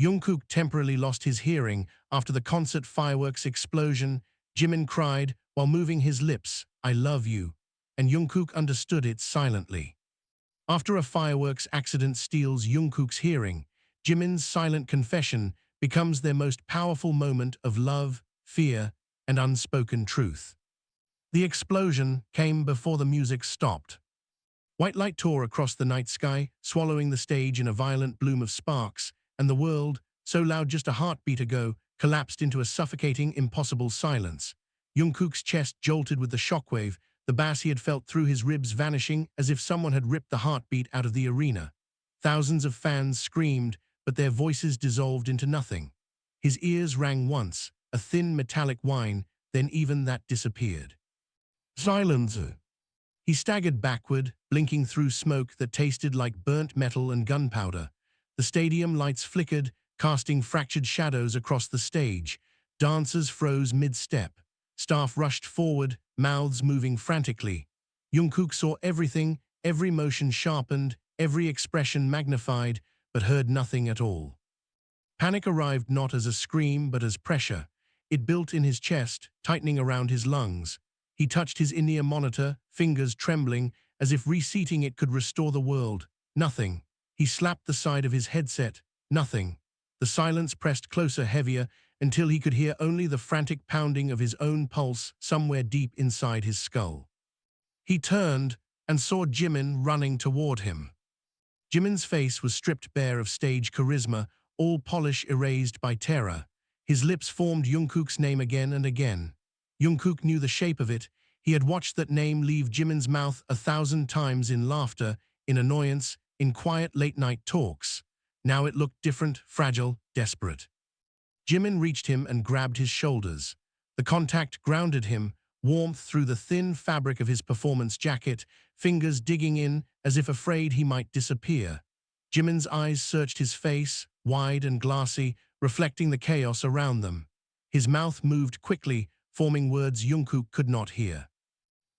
Jungkook temporarily lost his hearing after the concert fireworks explosion. Jimin cried while moving his lips, "I love you," and Jungkook understood it silently. After a fireworks accident steals Jungkook's hearing, Jimin's silent confession becomes their most powerful moment of love, fear, and unspoken truth. The explosion came before the music stopped. White light tore across the night sky, swallowing the stage in a violent bloom of sparks, and the world, so loud just a heartbeat ago, collapsed into a suffocating, impossible silence. Jungkook's chest jolted with the shockwave, the bass he had felt through his ribs vanishing as if someone had ripped the heartbeat out of the arena. Thousands of fans screamed, but their voices dissolved into nothing. His ears rang once, a thin metallic whine, then even that disappeared. Silence. He staggered backward, blinking through smoke that tasted like burnt metal and gunpowder. The stadium lights flickered, casting fractured shadows across the stage. Dancers froze mid-step. Staff rushed forward, mouths moving frantically. Jungkook saw everything, every motion sharpened, every expression magnified, but heard nothing at all. Panic arrived not as a scream but as pressure. It built in his chest, tightening around his lungs. He touched his in-ear monitor, fingers trembling, as if reseating it could restore the world. Nothing. He slapped the side of his headset. Nothing. The silence pressed closer, heavier, until he could hear only the frantic pounding of his own pulse somewhere deep inside his skull. He turned and saw Jimin running toward him. Jimin's face was stripped bare of stage charisma, all polish erased by terror. His lips formed Jungkook's name again and again. Jungkook knew the shape of it. He had watched that name leave Jimin's mouth 1,000 times in laughter, in annoyance, in quiet late-night talks. Now it looked different, fragile, desperate. Jimin reached him and grabbed his shoulders. The contact grounded him, warmth through the thin fabric of his performance jacket, fingers digging in as if afraid he might disappear. Jimin's eyes searched his face, wide and glassy, reflecting the chaos around them. His mouth moved quickly, forming words Jungkook could not hear.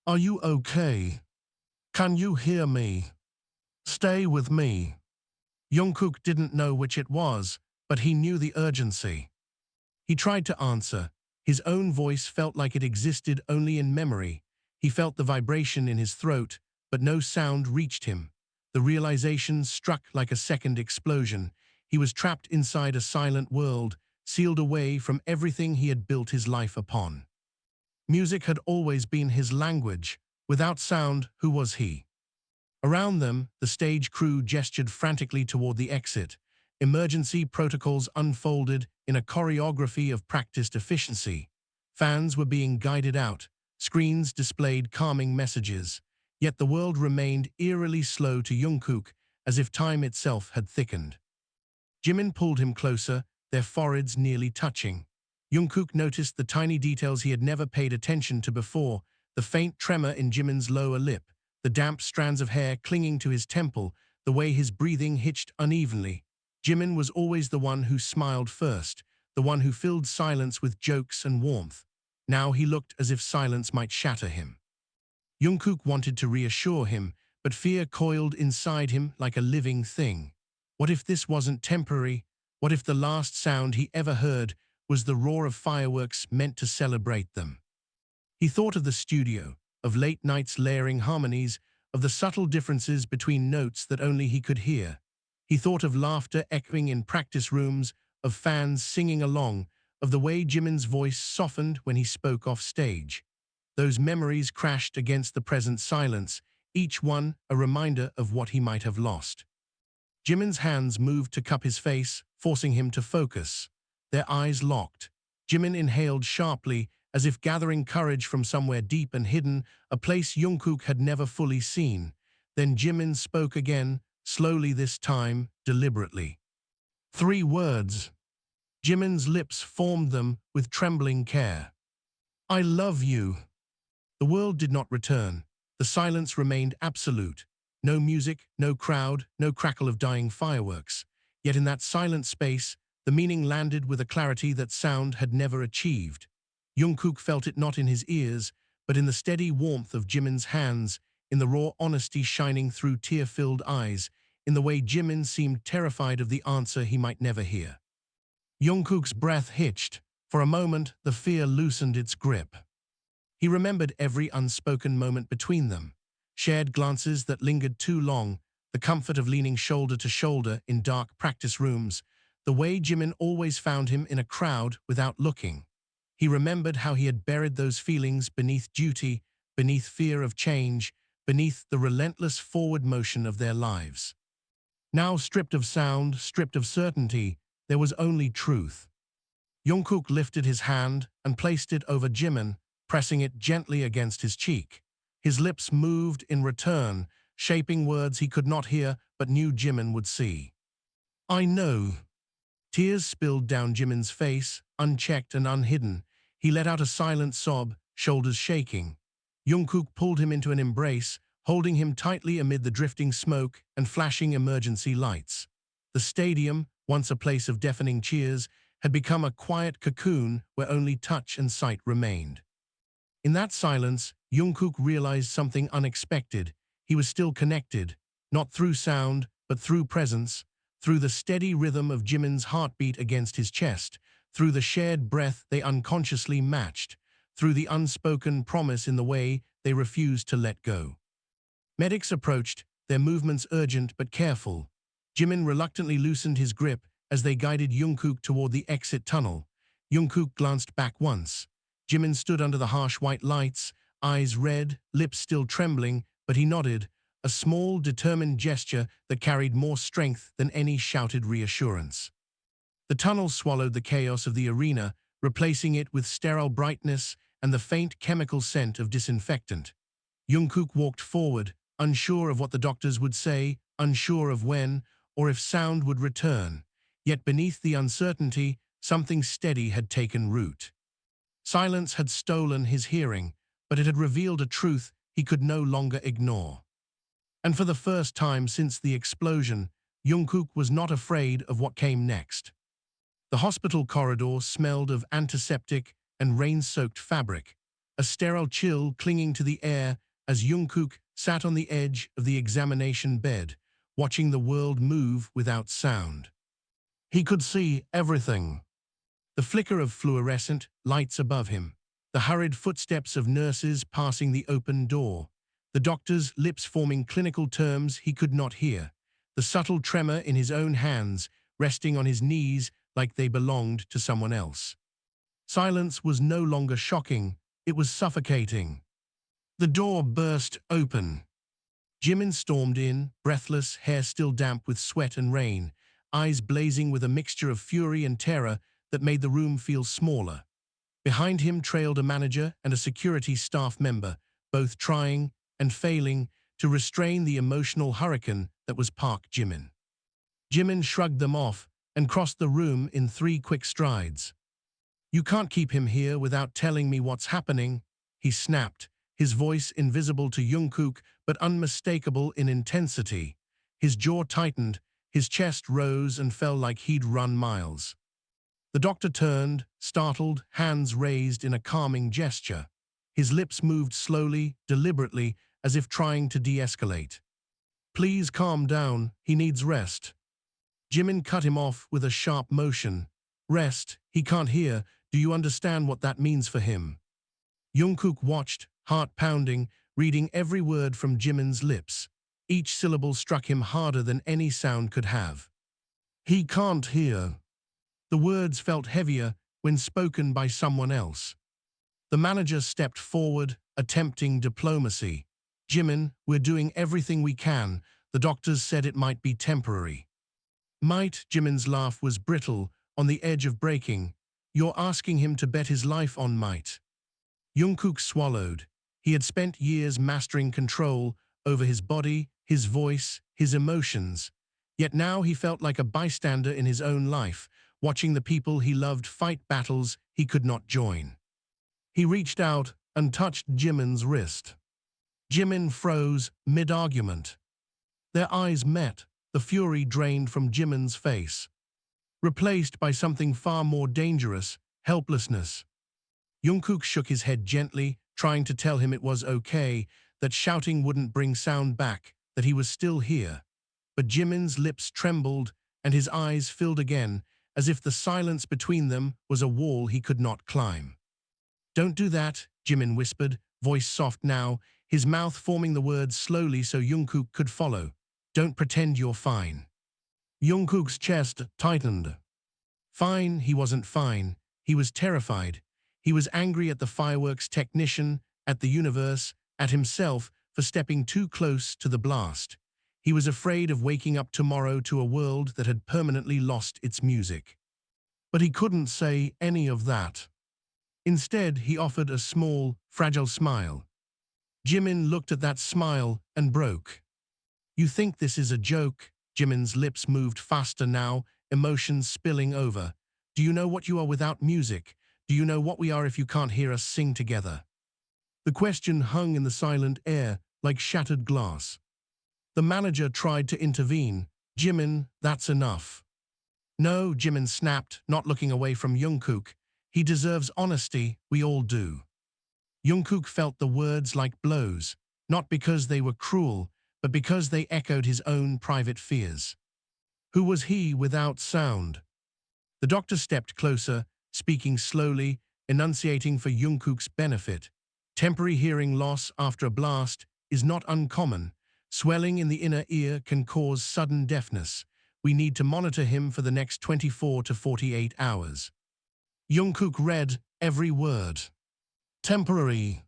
"Are you okay? Can you hear me? Stay with me." Jungkook didn't know which it was, but he knew the urgency. He tried to answer. His own voice felt like it existed only in memory. He felt the vibration in his throat, but no sound reached him. The realization struck like a second explosion. He was trapped inside a silent world, sealed away from everything he had built his life upon. Music had always been his language. Without sound, who was he? Around them, the stage crew gestured frantically toward the exit. Emergency protocols unfolded in a choreography of practiced efficiency. Fans were being guided out. Screens displayed calming messages. Yet the world remained eerily slow to Jungkook, as if time itself had thickened. Jimin pulled him closer, their foreheads nearly touching. Jungkook noticed the tiny details he had never paid attention to before, the faint tremor in Jimin's lower lip, the damp strands of hair clinging to his temple, the way his breathing hitched unevenly. Jimin was always the one who smiled first, the one who filled silence with jokes and warmth. Now he looked as if silence might shatter him. Jungkook wanted to reassure him, but fear coiled inside him like a living thing. What if this wasn't temporary? What if the last sound he ever heard was the roar of fireworks meant to celebrate them? He thought of the studio, of late nights layering harmonies, of the subtle differences between notes that only he could hear. He thought of laughter echoing in practice rooms, of fans singing along, of the way Jimin's voice softened when he spoke off stage. Those memories crashed against the present silence, each one a reminder of what he might have lost. Jimin's hands moved to cup his face, forcing him to focus. Their eyes locked. Jimin inhaled sharply, as if gathering courage from somewhere deep and hidden, a place Jungkook had never fully seen. Then Jimin spoke again, slowly this time, deliberately. 3 words. Jimin's lips formed them with trembling care. "I love you." The world did not return. The silence remained absolute. No music, no crowd, no crackle of dying fireworks. Yet in that silent space, the meaning landed with a clarity that sound had never achieved. Jungkook felt it not in his ears, but in the steady warmth of Jimin's hands, in the raw honesty shining through tear-filled eyes, in the way Jimin seemed terrified of the answer he might never hear. Jungkook's breath hitched. For a moment, the fear loosened its grip. He remembered every unspoken moment between them, shared glances that lingered too long, the comfort of leaning shoulder to shoulder in dark practice rooms, the way Jimin always found him in a crowd without looking. He remembered how he had buried those feelings beneath duty, beneath fear of change, beneath the relentless forward motion of their lives. Now stripped of sound, stripped of certainty, there was only truth. Jungkook lifted his hand and placed it over Jimin, pressing it gently against his cheek. His lips moved in return, shaping words he could not hear but knew Jimin would see. I know. Tears spilled down Jimin's face, unchecked and unhidden. He let out a silent sob, shoulders shaking. Jungkook pulled him into an embrace, holding him tightly amid the drifting smoke and flashing emergency lights. The stadium, once a place of deafening cheers, had become a quiet cocoon where only touch and sight remained. In that silence, Jungkook realized something unexpected. He was still connected, not through sound, but through presence, through the steady rhythm of Jimin's heartbeat against his chest, through the shared breath they unconsciously matched, through the unspoken promise in the way they refused to let go. Medics approached, their movements urgent but careful. Jimin reluctantly loosened his grip as they guided Jungkook toward the exit tunnel. Jungkook glanced back once. Jimin stood under the harsh white lights, eyes red, lips still trembling, but he nodded, a small, determined gesture that carried more strength than any shouted reassurance. The tunnel swallowed the chaos of the arena, replacing it with sterile brightness and the faint chemical scent of disinfectant. Jungkook walked forward, unsure of what the doctors would say, unsure of when, or if sound would return. Yet beneath the uncertainty, something steady had taken root. Silence had stolen his hearing, but it had revealed a truth he could no longer ignore. And for the first time since the explosion, Jungkook was not afraid of what came next. The hospital corridor smelled of antiseptic and rain-soaked fabric, a sterile chill clinging to the air as Jungkook sat on the edge of the examination bed, watching the world move without sound. He could see everything. The flicker of fluorescent lights above him, the hurried footsteps of nurses passing the open door, the doctor's lips forming clinical terms he could not hear, the subtle tremor in his own hands resting on his knees like they belonged to someone else. Silence was no longer shocking, it was suffocating. The door burst open. Jimin stormed in, breathless, hair still damp with sweat and rain, eyes blazing with a mixture of fury and terror that made the room feel smaller. Behind him trailed a manager and a security staff member, both trying and failing to restrain the emotional hurricane that was Park Jimin. Jimin shrugged them off and crossed the room in 3 quick strides. You can't keep him here without telling me what's happening, he snapped, his voice invisible to Jungkook but unmistakable in intensity. His jaw tightened, his chest rose and fell like he'd run miles. The doctor turned, startled, hands raised in a calming gesture. His lips moved slowly, deliberately, as if trying to de-escalate. Please calm down, he needs rest. Jimin cut him off with a sharp motion. Rest, he can't hear, do you understand what that means for him? Jungkook watched, heart pounding, reading every word from Jimin's lips. Each syllable struck him harder than any sound could have. He can't hear. The words felt heavier when spoken by someone else. The manager stepped forward, attempting diplomacy. Jimin, we're doing everything we can. The doctors said it might be temporary. Might, Jimin's laugh was brittle, on the edge of breaking. You're asking him to bet his life on might. Jungkook swallowed. He had spent years mastering control over his body, his voice, his emotions. Yet now he felt like a bystander in his own life, watching the people he loved fight battles he could not join. He reached out and touched Jimin's wrist. Jimin froze mid-argument. Their eyes met, the fury drained from Jimin's face, replaced by something far more dangerous, helplessness. Jungkook shook his head gently, trying to tell him it was okay, that shouting wouldn't bring sound back, that he was still here. But Jimin's lips trembled and his eyes filled again, as if the silence between them was a wall he could not climb. "Don't do that," Jimin whispered, voice soft now, his mouth forming the words slowly so Jungkook could follow. "Don't pretend you're fine." Jungkook's chest tightened. Fine, he wasn't fine. He was terrified. He was angry at the fireworks technician, at the universe, at himself for stepping too close to the blast. He was afraid of waking up tomorrow to a world that had permanently lost its music. But he couldn't say any of that. Instead, he offered a small, fragile smile. Jimin looked at that smile and broke. "You think this is a joke?" Jimin's lips moved faster now, emotions spilling over. "Do you know what you are without music? Do you know what we are if you can't hear us sing together?" The question hung in the silent air like shattered glass. The manager tried to intervene. "Jimin, that's enough." "No," Jimin snapped, not looking away from Jungkook. "He deserves honesty, we all do." Jungkook felt the words like blows, not because they were cruel, but because they echoed his own private fears. Who was he without sound? The doctor stepped closer, speaking slowly, enunciating for Jungkook's benefit. Temporary hearing loss after a blast is not uncommon. Swelling in the inner ear can cause sudden deafness. We need to monitor him for the next 24 to 48 hours. Jungkook read every word. Temporary.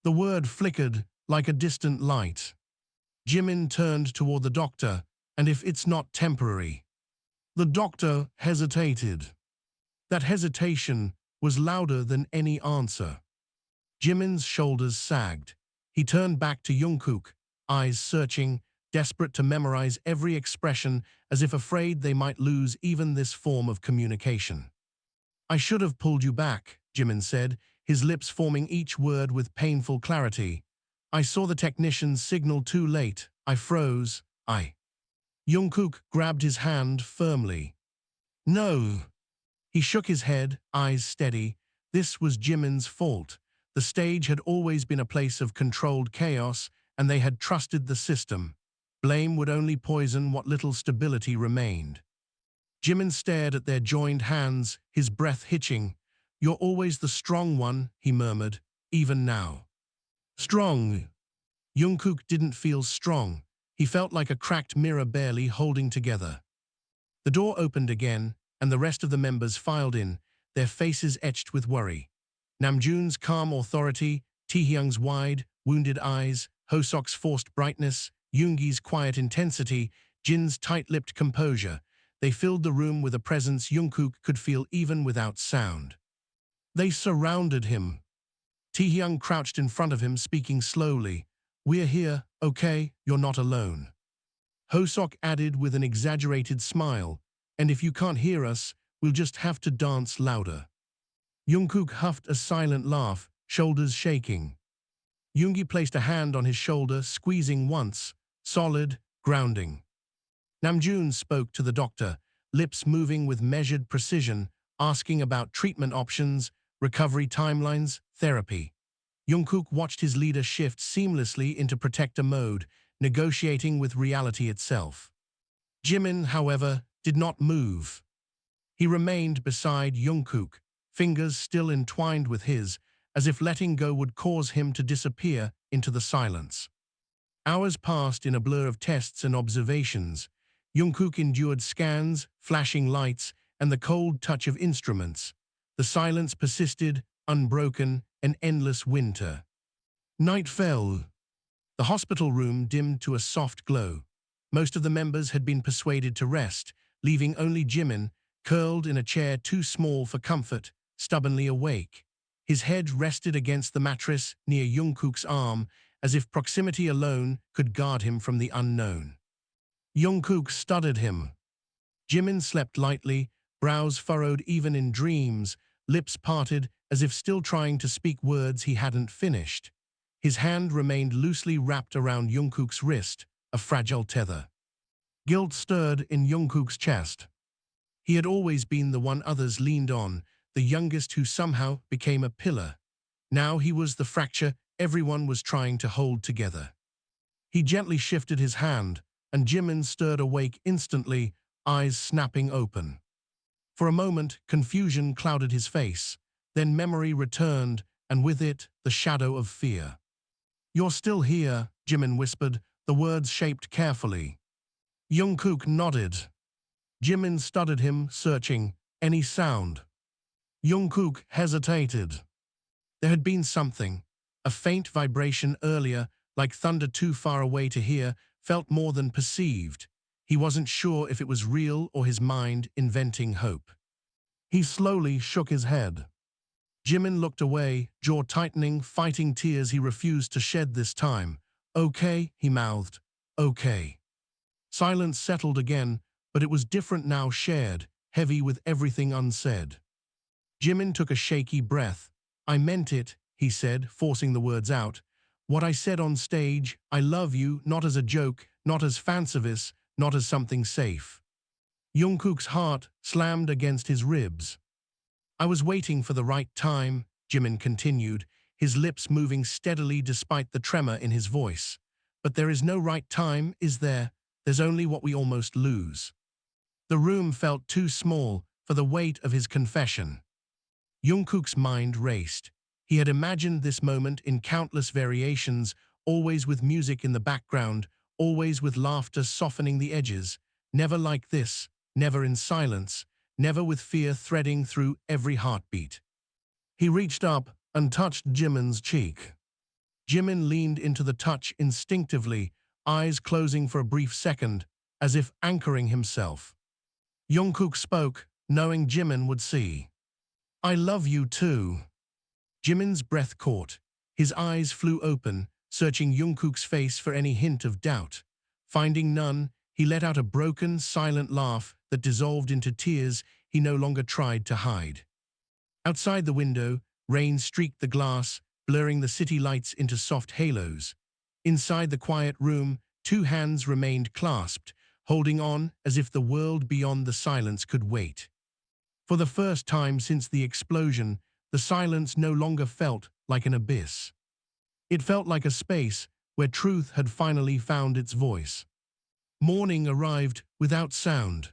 The word flickered like a distant light. Jimin turned toward the doctor, "And if it's not temporary?" The doctor hesitated. That hesitation was louder than any answer. Jimin's shoulders sagged. He turned back to Jungkook, eyes searching, desperate to memorize every expression as if afraid they might lose even this form of communication. "I should have pulled you back," Jimin said, his lips forming each word with painful clarity. "I saw the technician's signal too late. I froze. Jungkook grabbed his hand firmly. "No." He shook his head, eyes steady. This was Jimin's fault. The stage had always been a place of controlled chaos, and they had trusted the system. Blame would only poison what little stability remained. Jimin stared at their joined hands, his breath hitching. "You're always the strong one," he murmured, "even now." "Strong." Jungkook didn't feel strong. He felt like a cracked mirror barely holding together. The door opened again, and the rest of the members filed in, their faces etched with worry. Namjoon's calm authority, Taehyung's wide, wounded eyes, Hosok's forced brightness, Yoongi's quiet intensity, Jin's tight-lipped composure. They filled the room with a presence Jungkook could feel even without sound. They surrounded him. Taehyung crouched in front of him, speaking slowly. "We're here, okay? You're not alone." Hosok added with an exaggerated smile, "And if you can't hear us, we'll just have to dance louder." Jungkook huffed a silent laugh, shoulders shaking. Yoongi placed a hand on his shoulder, squeezing once, solid, grounding. Namjoon spoke to the doctor, lips moving with measured precision, asking about treatment options, recovery timelines, therapy. Jungkook watched his leader shift seamlessly into protector mode, negotiating with reality itself. Jimin, however, did not move. He remained beside Jungkook, fingers still entwined with his, as if letting go would cause him to disappear into the silence. Hours passed in a blur of tests and observations. Jungkook endured scans, flashing lights, and the cold touch of instruments. The silence persisted, unbroken, an endless winter. Night fell. The hospital room dimmed to a soft glow. Most of the members had been persuaded to rest, leaving only Jimin, curled in a chair too small for comfort, stubbornly awake. His head rested against the mattress near Jungkook's arm, as if proximity alone could guard him from the unknown. Jungkook studied him. Jimin slept lightly, brows furrowed even in dreams, lips parted as if still trying to speak words he hadn't finished. His hand remained loosely wrapped around Jungkook's wrist, a fragile tether. Guilt stirred in Jungkook's chest. He had always been the one others leaned on, the youngest who somehow became a pillar. Now he was the fracture everyone was trying to hold together. He gently shifted his hand, and Jimin stirred awake instantly, eyes snapping open. For a moment, confusion clouded his face. Then memory returned, and with it, the shadow of fear. "You're still here," Jimin whispered, the words shaped carefully. Jungkook nodded. Jimin studied him, searching. Any sound? Jungkook hesitated. There had been something. A faint vibration earlier, like thunder too far away to hear, felt more than perceived. He wasn't sure if it was real or his mind inventing hope. He slowly shook his head. Jimin looked away, jaw tightening, fighting tears he refused to shed this time. "Okay," he mouthed. "Okay." Silence settled again, but it was different now, shared, heavy with everything unsaid. Jimin took a shaky breath. "I meant it," he said, forcing the words out. "What I said on stage, I love you, not as a joke, not as fan service, not as something safe." Jungkook's heart slammed against his ribs. "I was waiting for the right time," Jimin continued, his lips moving steadily despite the tremor in his voice. "But there is no right time, is there? There's only what we almost lose." The room felt too small for the weight of his confession. Jungkook's mind raced. He had imagined this moment in countless variations, always with music in the background, always with laughter softening the edges. Never like this, never in silence, never with fear threading through every heartbeat. He reached up and touched Jimin's cheek. Jimin leaned into the touch instinctively, eyes closing for a brief second, as if anchoring himself. Jungkook spoke, knowing Jimin would see. "I love you too." Jimin's breath caught. His eyes flew open, searching Jungkook's face for any hint of doubt. Finding none, he let out a broken, silent laugh that dissolved into tears he no longer tried to hide. Outside the window, rain streaked the glass, blurring the city lights into soft halos. Inside the quiet room, two hands remained clasped, holding on as if the world beyond the silence could wait. For the first time since the explosion, the silence no longer felt like an abyss. It felt like a space where truth had finally found its voice. Morning arrived without sound.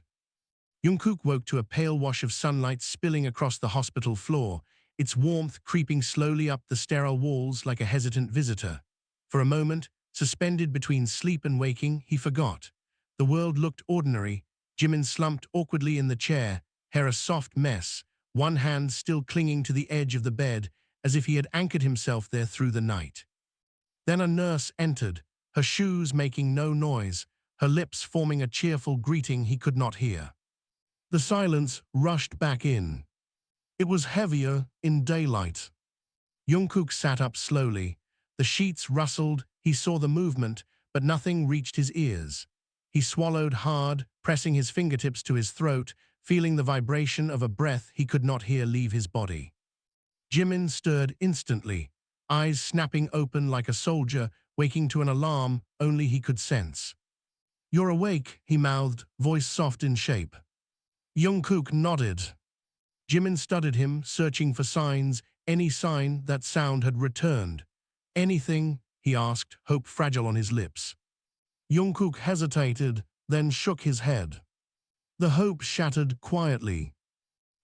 Jungkook woke to a pale wash of sunlight spilling across the hospital floor, its warmth creeping slowly up the sterile walls like a hesitant visitor. For a moment, suspended between sleep and waking, he forgot. The world looked ordinary. Jimin slumped awkwardly in the chair, hair a soft mess, one hand still clinging to the edge of the bed, as if he had anchored himself there through the night. Then a nurse entered, her shoes making no noise, her lips forming a cheerful greeting he could not hear. The silence rushed back in. It was heavier in daylight. Jungkook sat up slowly. The sheets rustled, he saw the movement, but nothing reached his ears. He swallowed hard, pressing his fingertips to his throat, feeling the vibration of a breath he could not hear leave his body. Jimin stirred instantly, eyes snapping open like a soldier waking to an alarm only he could sense. "You're awake," he mouthed, voice soft in shape. Jungkook nodded. Jimin studied him, searching for signs, any sign that sound had returned. "Anything?" he asked, hope fragile on his lips. Jungkook hesitated, then shook his head. The hope shattered quietly.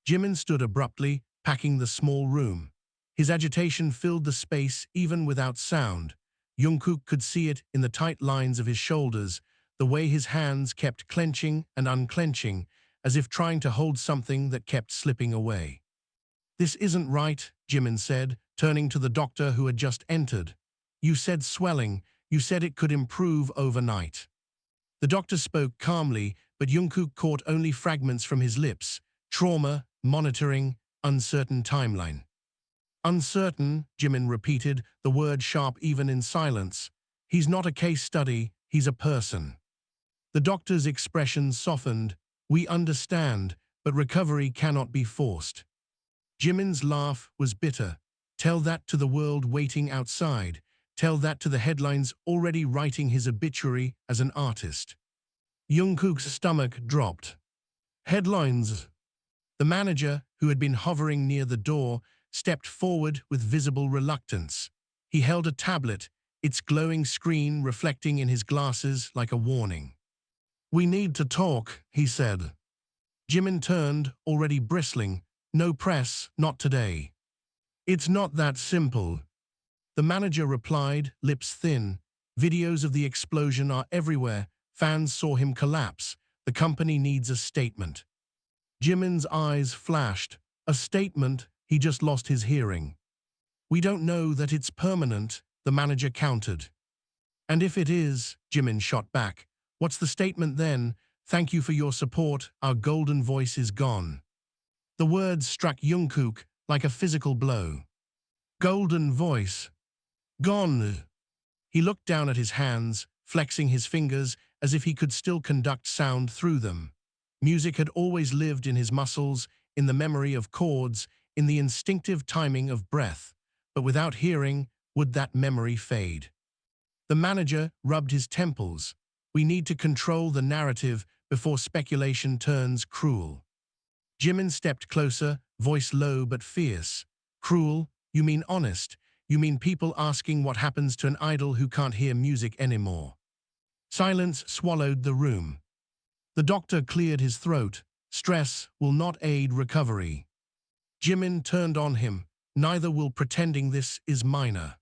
Jimin stood abruptly, packing the small room. His agitation filled the space even without sound. Jungkook could see it in the tight lines of his shoulders, the way his hands kept clenching and unclenching, as if trying to hold something that kept slipping away. "This isn't right," Jimin said, turning to the doctor who had just entered. "You said swelling. You said it could improve overnight." The doctor spoke calmly, but Jungkook caught only fragments from his lips. Trauma, monitoring, uncertain timeline. "Uncertain," Jimin repeated, the word sharp even in silence. "He's not a case study, he's a person." The doctor's expression softened. "We understand, but recovery cannot be forced." Jimin's laugh was bitter. Tell that to the world waiting outside. Tell that to the headlines already writing his obituary as an artist. Jungkook's stomach dropped. Headlines. The manager, who had been hovering near the door, stepped forward with visible reluctance. He held a tablet, its glowing screen reflecting in his glasses like a warning. "We need to talk," he said. Jimin turned, already bristling. No press, not today. It's not that simple. The manager replied, lips thin. Videos of the explosion are everywhere. Fans saw him collapse. The company needs a statement. Jimin's eyes flashed. A statement? He just lost his hearing. We don't know that it's permanent, the manager countered. And if it is, Jimin shot back, what's the statement then? Thank you for your support, our golden voice is gone. The words struck Jungkook like a physical blow. Golden voice. Gone. He looked down at his hands, flexing his fingers as if he could still conduct sound through them. Music had always lived in his muscles, in the memory of chords, in the instinctive timing of breath. But without hearing, would that memory fade? The manager rubbed his temples. We need to control the narrative before speculation turns cruel. Jimin stepped closer, voice low but fierce. Cruel? You mean honest? You mean people asking what happens to an idol who can't hear music anymore? Silence swallowed the room. The doctor cleared his throat. Stress will not aid recovery. Jimin turned on him. Neither will pretending this is minor.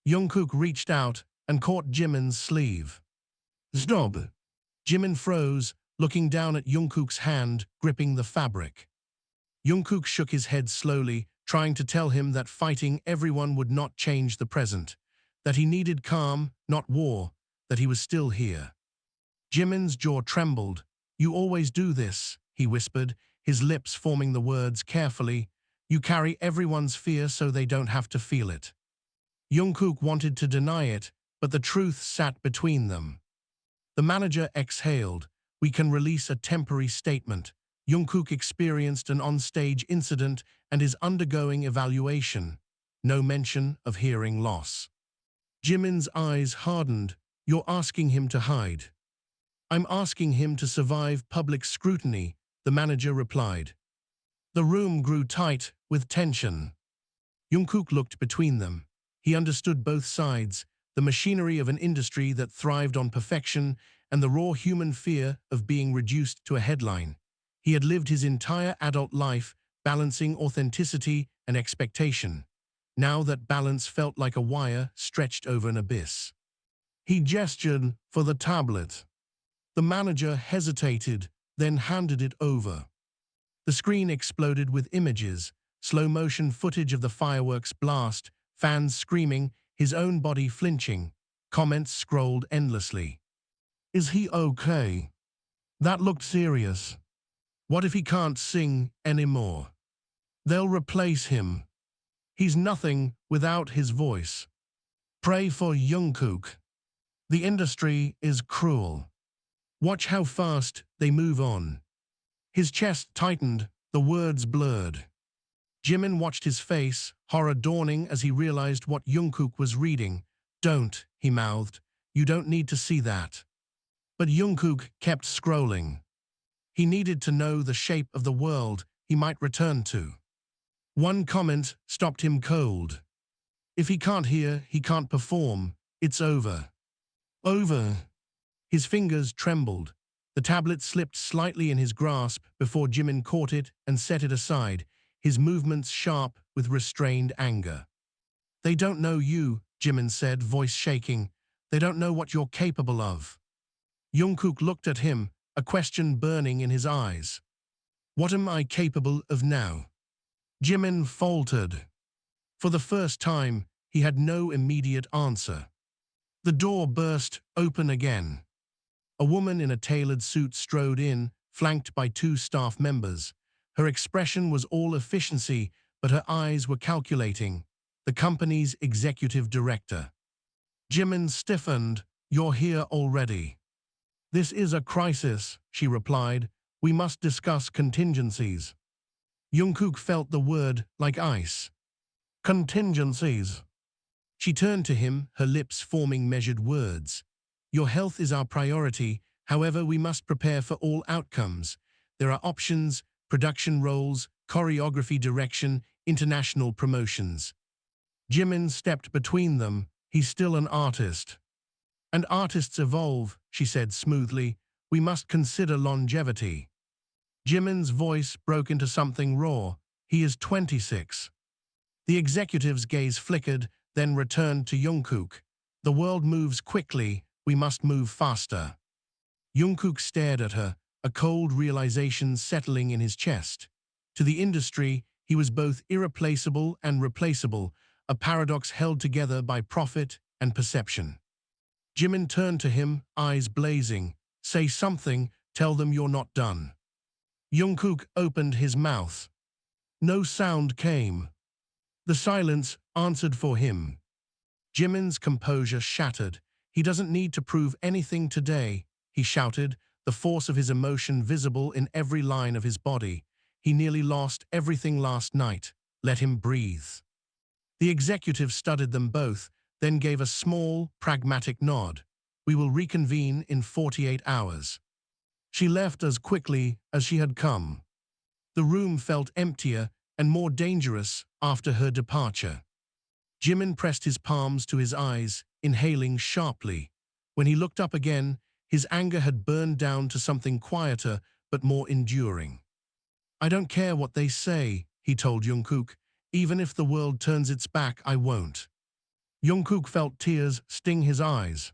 Jungkook reached out and caught Jimin's sleeve. Stop. Jimin froze, looking down at Jungkook's hand, gripping the fabric. Jungkook shook his head slowly, trying to tell him that fighting everyone would not change the present, that he needed calm, not war, that he was still here. Jimin's jaw trembled. You always do this, he whispered, his lips forming the words carefully. You carry everyone's fear so they don't have to feel it. Jungkook wanted to deny it, but the truth sat between them. The manager exhaled. We can release a temporary statement. Jungkook experienced an onstage incident and is undergoing evaluation. No mention of hearing loss. Jimin's eyes hardened. You're asking him to hide. I'm asking him to survive public scrutiny, the manager replied. The room grew tight with tension. Jungkook looked between them. He understood both sides, the machinery of an industry that thrived on perfection and the raw human fear of being reduced to a headline. He had lived his entire adult life balancing authenticity and expectation. Now that balance felt like a wire stretched over an abyss. He gestured for the tablet. The manager hesitated, then handed it over. The screen exploded with images, slow-motion footage of the fireworks blast, fans screaming, his own body flinching. Comments scrolled endlessly. Is he okay? That looked serious. What if he can't sing anymore? They'll replace him. He's nothing without his voice. Pray for Jungkook. The industry is cruel. Watch how fast they move on. His chest tightened, the words blurred. Jimin watched his face, horror dawning as he realized what Jungkook was reading. Don't, he mouthed. You don't need to see that. But Jungkook kept scrolling. He needed to know the shape of the world he might return to. One comment stopped him cold. If he can't hear, he can't perform. It's over. Over. His fingers trembled. The tablet slipped slightly in his grasp before Jimin caught it and set it aside, his movements sharp with restrained anger. They don't know you, Jimin said, voice shaking. They don't know what you're capable of. Jungkook looked at him, a question burning in his eyes. What am I capable of now? Jimin faltered. For the first time, he had no immediate answer. The door burst open again. A woman in a tailored suit strode in, flanked by two staff members. Her expression was all efficiency, but her eyes were calculating. The company's executive director. Jimin stiffened. You're here already. This is a crisis, she replied. We must discuss contingencies. Jungkook felt the word like ice. Contingencies. She turned to him, her lips forming measured words. Your health is our priority, however we must prepare for all outcomes. There are options, production roles, choreography direction, international promotions. Jimin stepped between them. He's still an artist. And artists evolve, she said smoothly. We must consider longevity. Jimin's voice broke into something raw. He is 26. The executive's gaze flickered, then returned to Jungkook. The world moves quickly, we must move faster. Jungkook stared at her, a cold realization settling in his chest. To the industry, he was both irreplaceable and replaceable, a paradox held together by profit and perception. Jimin turned to him, eyes blazing. Say something, tell them you're not done. Jungkook opened his mouth. No sound came. The silence answered for him. Jimin's composure shattered. He doesn't need to prove anything today, he shouted, the force of his emotion visible in every line of his body. He nearly lost everything last night. Let him breathe. The executive studied them both, then gave a small, pragmatic nod. We will reconvene in 48 hours. She left as quickly as she had come. The room felt emptier and more dangerous after her departure. Jimin pressed his palms to his eyes, inhaling sharply. When he looked up again, his anger had burned down to something quieter but more enduring. I don't care what they say, he told Jungkook. Even if the world turns its back, I won't. Jungkook felt tears sting his eyes.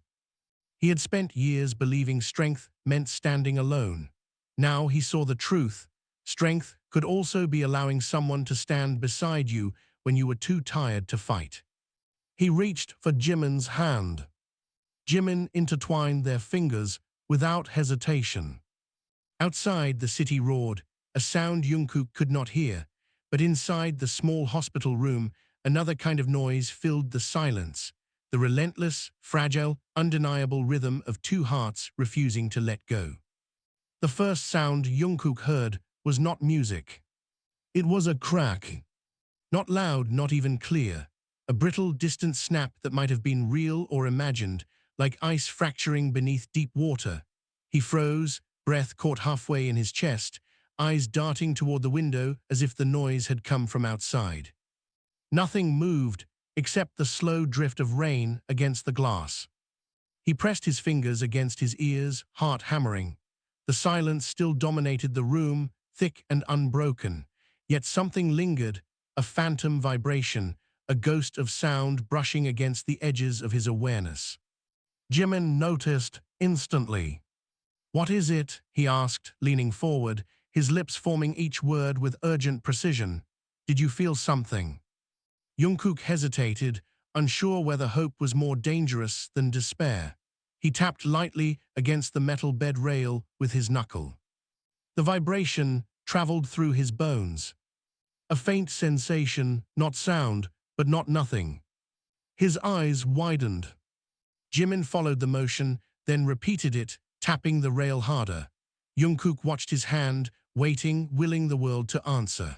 He had spent years believing strength meant standing alone. Now he saw the truth. Strength could also be allowing someone to stand beside you when you were too tired to fight. He reached for Jimin's hand. Jimin intertwined their fingers without hesitation. Outside, the city roared, a sound Jungkook could not hear, but inside the small hospital room, another kind of noise filled the silence, the relentless, fragile, undeniable rhythm of two hearts refusing to let go. The first sound Jungkook heard was not music. It was a crack. Not loud, not even clear. A brittle, distant snap that might have been real or imagined, like ice fracturing beneath deep water. He froze, breath caught halfway in his chest, eyes darting toward the window as if the noise had come from outside. Nothing moved except the slow drift of rain against the glass. He pressed his fingers against his ears, heart hammering. The silence still dominated the room, thick and unbroken. Yet something lingered, a phantom vibration, a ghost of sound brushing against the edges of his awareness. Jimin noticed instantly. What is it? He asked, leaning forward, his lips forming each word with urgent precision. Did you feel something? Jungkook hesitated, unsure whether hope was more dangerous than despair. He tapped lightly against the metal bed rail with his knuckle. The vibration traveled through his bones. A faint sensation, not sound, but not nothing. His eyes widened. Jimin followed the motion, then repeated it, tapping the rail harder. Jungkook watched his hand, waiting, willing the world to answer.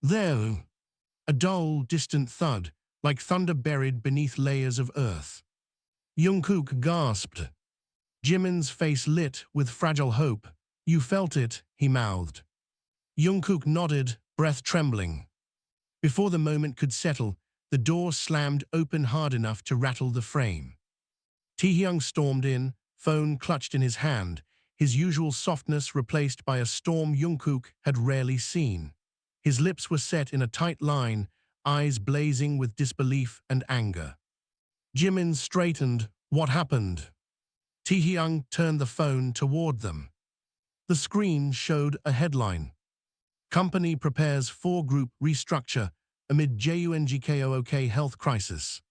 There, a dull, distant thud, like thunder buried beneath layers of earth. Jungkook gasped. Jimin's face lit with fragile hope. You felt it, he mouthed. Jungkook nodded, breath trembling. Before the moment could settle, the door slammed open hard enough to rattle the frame. Taehyung stormed in, phone clutched in his hand, his usual softness replaced by a storm Jungkook had rarely seen. His lips were set in a tight line, eyes blazing with disbelief and anger. Jimin straightened. What happened? Taehyung turned the phone toward them. The screen showed a headline. Company prepares for-group restructure amid Jungkook health crisis.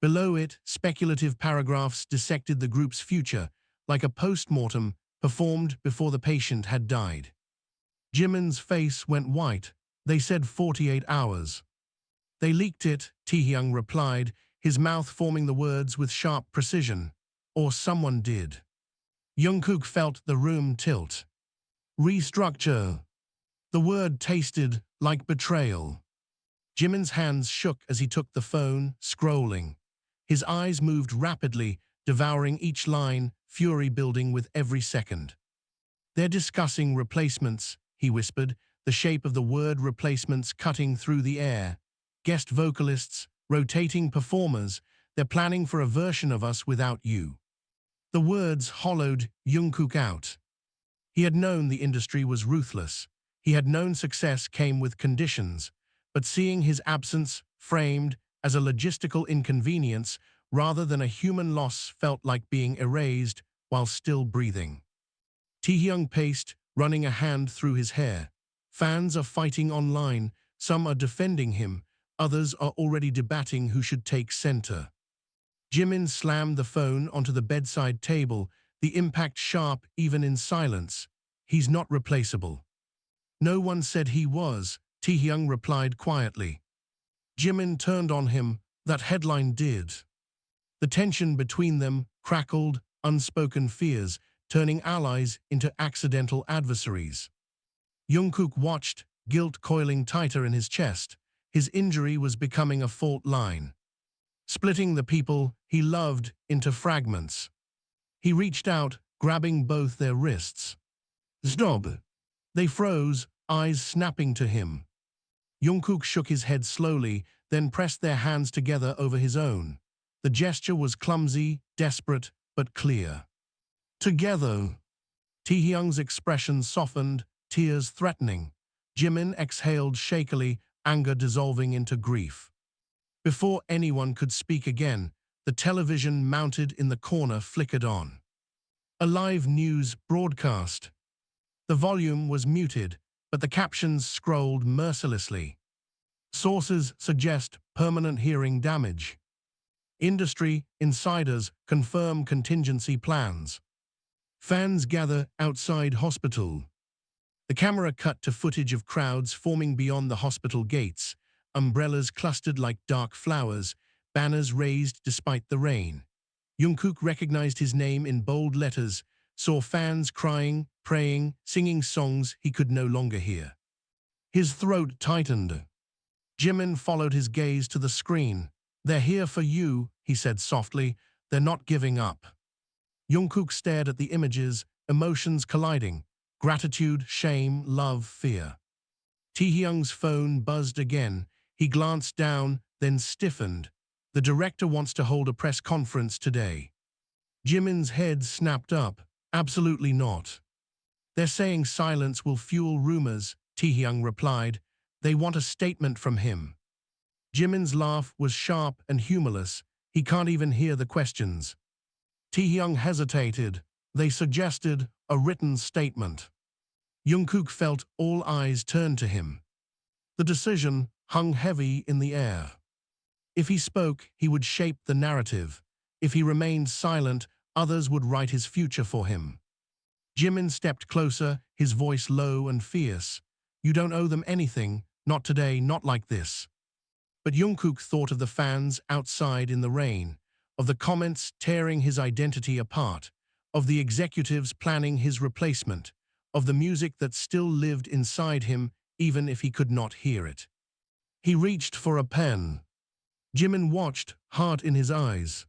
Below it, speculative paragraphs dissected the group's future, like a post-mortem performed before the patient had died. Jimin's face went white. They said 48 hours. They leaked it, Taehyung replied, his mouth forming the words with sharp precision. Or someone did. Jungkook felt the room tilt. Restructure. The word tasted like betrayal. Jimin's hands shook as he took the phone, scrolling. His eyes moved rapidly, devouring each line, fury building with every second. They're discussing replacements, he whispered, the shape of the word replacements cutting through the air. Guest vocalists, rotating performers, they're planning for a version of us without you. The words hollowed Jungkook out. He had known the industry was ruthless. He had known success came with conditions, but seeing his absence framed as a logistical inconvenience rather than a human loss felt like being erased while still breathing. Taehyung paced, running a hand through his hair. Fans are fighting online, some are defending him, others are already debating who should take center. Jimin slammed the phone onto the bedside table, the impact sharp even in silence. He's not replaceable. No one said he was, Taehyung replied quietly. Jimin turned on him, that headline did. The tension between them crackled, unspoken fears, turning allies into accidental adversaries. Jungkook watched, guilt coiling tighter in his chest. His injury was becoming a fault line, splitting the people he loved into fragments. He reached out, grabbing both their wrists. Stop! They froze, eyes snapping to him. Jungkook shook his head slowly, then pressed their hands together over his own. The gesture was clumsy, desperate, but clear. Together. Taehyung's expression softened, tears threatening. Jimin exhaled shakily, anger dissolving into grief. Before anyone could speak again, the television mounted in the corner flickered on. A live news broadcast. The volume was muted, but the captions scrolled mercilessly. Sources suggest permanent hearing damage. Industry insiders confirm contingency plans. Fans gather outside hospital. The camera cut to footage of crowds forming beyond the hospital gates, umbrellas clustered like dark flowers, banners raised despite the rain. Jungkook recognized his name in bold letters, saw fans crying, praying, singing songs he could no longer hear. His throat tightened. Jimin followed his gaze to the screen. "They're here for you," he said softly. "They're not giving up." Jungkook stared at the images, emotions colliding. Gratitude, shame, love, fear. Taehyung's phone buzzed again. He glanced down, then stiffened. The director wants to hold a press conference today. Jimin's head snapped up. Absolutely not. They're saying silence will fuel rumors, Taehyung replied. They want a statement from him. Jimin's laugh was sharp and humorless. He can't even hear the questions. Taehyung hesitated. They suggested a written statement. Jungkook felt all eyes turn to him. The decision hung heavy in the air. If he spoke, he would shape the narrative. If he remained silent, others would write his future for him. Jimin stepped closer, his voice low and fierce. "You don't owe them anything, not today, not like this." But Jungkook thought of the fans outside in the rain, of the comments tearing his identity apart, of the executives planning his replacement, of the music that still lived inside him even if he could not hear it. He reached for a pen. Jimin watched, heart in his eyes.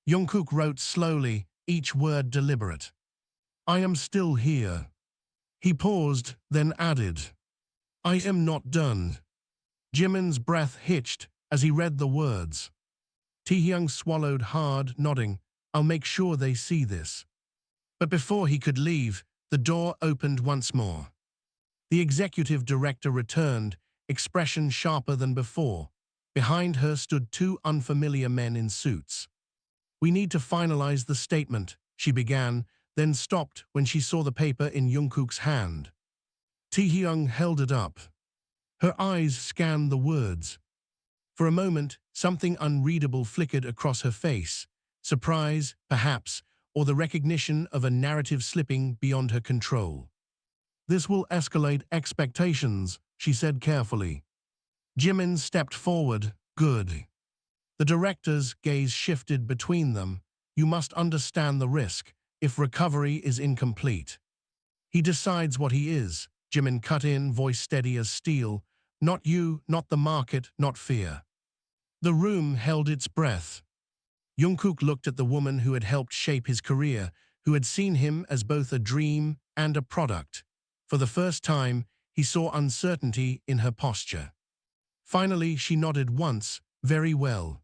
Jungkook wrote slowly, each word deliberate. "I am still here." He paused, then added, "I am not done." Jimin's breath hitched as he read the words. Taehyung swallowed hard, nodding, "I'll make sure they see this." But before he could leave, the door opened once more. The executive director returned, expression sharper than before. Behind her stood two unfamiliar men in suits. "We need to finalize the statement," she began, then stopped when she saw the paper in Jungkook's hand. Taehyung held it up. Her eyes scanned the words. For a moment, something unreadable flickered across her face. Surprise, perhaps, or the recognition of a narrative slipping beyond her control. "This will escalate expectations," she said carefully. Jimin stepped forward. "Good." The director's gaze shifted between them. "You must understand the risk if recovery is incomplete." "He decides what he is," Jimin cut in, voice steady as steel. "Not you, not the market, not fear." The room held its breath. Jungkook looked at the woman who had helped shape his career, who had seen him as both a dream and a product. For the first time, he saw uncertainty in her posture. Finally, she nodded once, "Very well."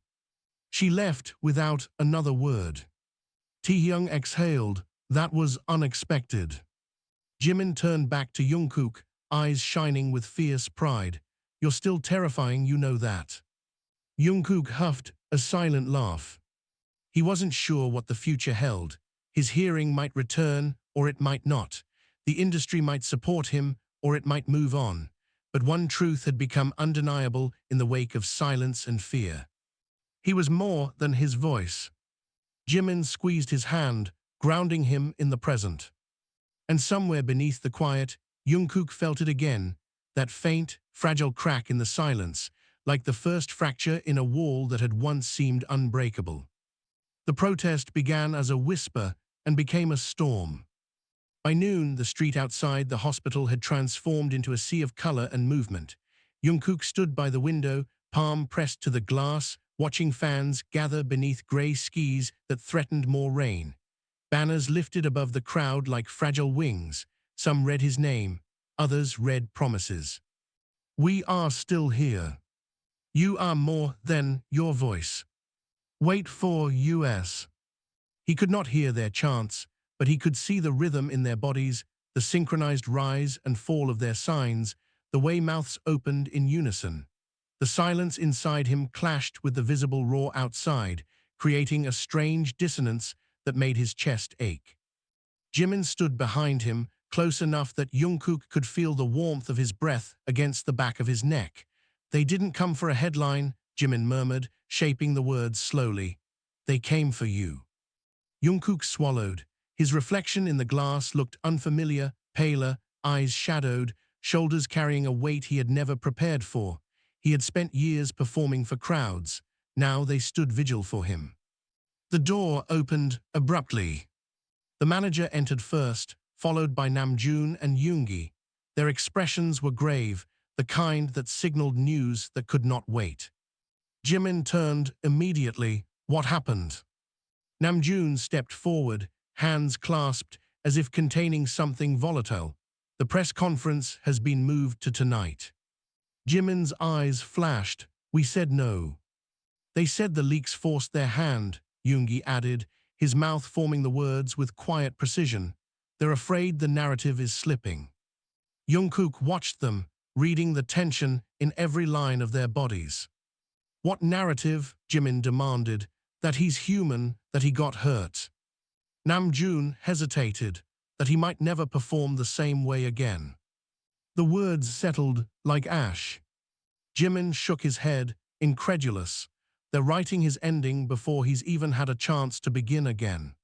She left without another word. Taehyung exhaled. That was unexpected. Jimin turned back to Jungkook, eyes shining with fierce pride. You're still terrifying, you know that. Jungkook huffed a silent laugh. He wasn't sure what the future held. His hearing might return, or it might not. The industry might support him, or it might move on. But one truth had become undeniable in the wake of silence and fear. He was more than his voice. Jimin squeezed his hand, grounding him in the present. And somewhere beneath the quiet, Jungkook felt it again, that faint, fragile crack in the silence, like the first fracture in a wall that had once seemed unbreakable. The protest began as a whisper and became a storm. By noon, the street outside the hospital had transformed into a sea of color and movement. Jungkook stood by the window, palm pressed to the glass, watching fans gather beneath gray skis that threatened more rain. Banners lifted above the crowd like fragile wings. Some read his name, others read promises. We are still here. You are more than your voice. Wait for us. He could not hear their chants, but he could see the rhythm in their bodies, the synchronized rise and fall of their signs, the way mouths opened in unison. The silence inside him clashed with the visible roar outside, creating a strange dissonance that made his chest ache. Jimin stood behind him, close enough that Jungkook could feel the warmth of his breath against the back of his neck. They didn't come for a headline, Jimin murmured, shaping the words slowly. They came for you. Jungkook swallowed. His reflection in the glass looked unfamiliar, paler, eyes shadowed, shoulders carrying a weight he had never prepared for. He had spent years performing for crowds. Now they stood vigil for him. The door opened abruptly. The manager entered first, followed by Namjoon and Yoongi. Their expressions were grave, the kind that signaled news that could not wait. Jimin turned immediately. What happened? Namjoon stepped forward, hands clasped, as if containing something volatile. The press conference has been moved to tonight. Jimin's eyes flashed. We said no. They said the leaks forced their hand, Yoongi added, his mouth forming the words with quiet precision. They're afraid the narrative is slipping. Jungkook watched them, reading the tension in every line of their bodies. What narrative? Jimin demanded. That he's human, that he got hurt. Namjoon hesitated, that he might never perform the same way again. The words settled like ash. Jimin shook his head, incredulous. They're writing his ending before he's even had a chance to begin again.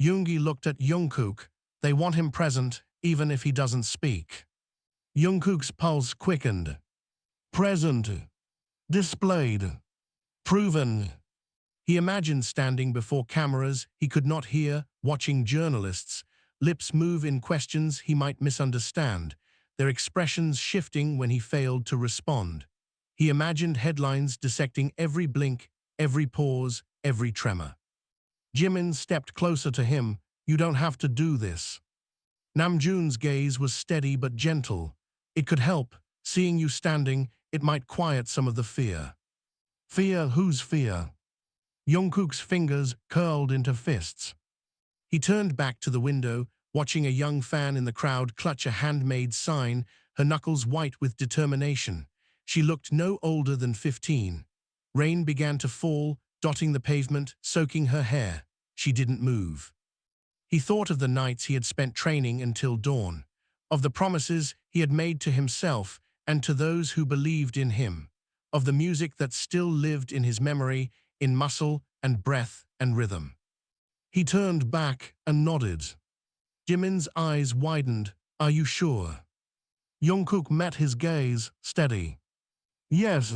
Yoongi looked at Jungkook. They want him present, even if he doesn't speak. Jungkook's pulse quickened. Present. Displayed. Proven. He imagined standing before cameras he could not hear, watching journalists, lips move in questions he might misunderstand, their expressions shifting when he failed to respond. He imagined headlines dissecting every blink, every pause, every tremor. Jimin stepped closer to him. You don't have to do this. Namjoon's gaze was steady but gentle. It could help. Seeing you standing, it might quiet some of the fear. Fear? Whose fear? Jungkook's fingers curled into fists. He turned back to the window, watching a young fan in the crowd clutch a handmade sign, her knuckles white with determination. She looked no older than 15. Rain began to fall, dotting the pavement, soaking her hair. She didn't move. He thought of the nights he had spent training until dawn, of the promises he had made to himself and to those who believed in him, of the music that still lived in his memory, in muscle and breath and rhythm. He turned back and nodded. Jimin's eyes widened. Are you sure? Jungkook met his gaze, steady. Yes.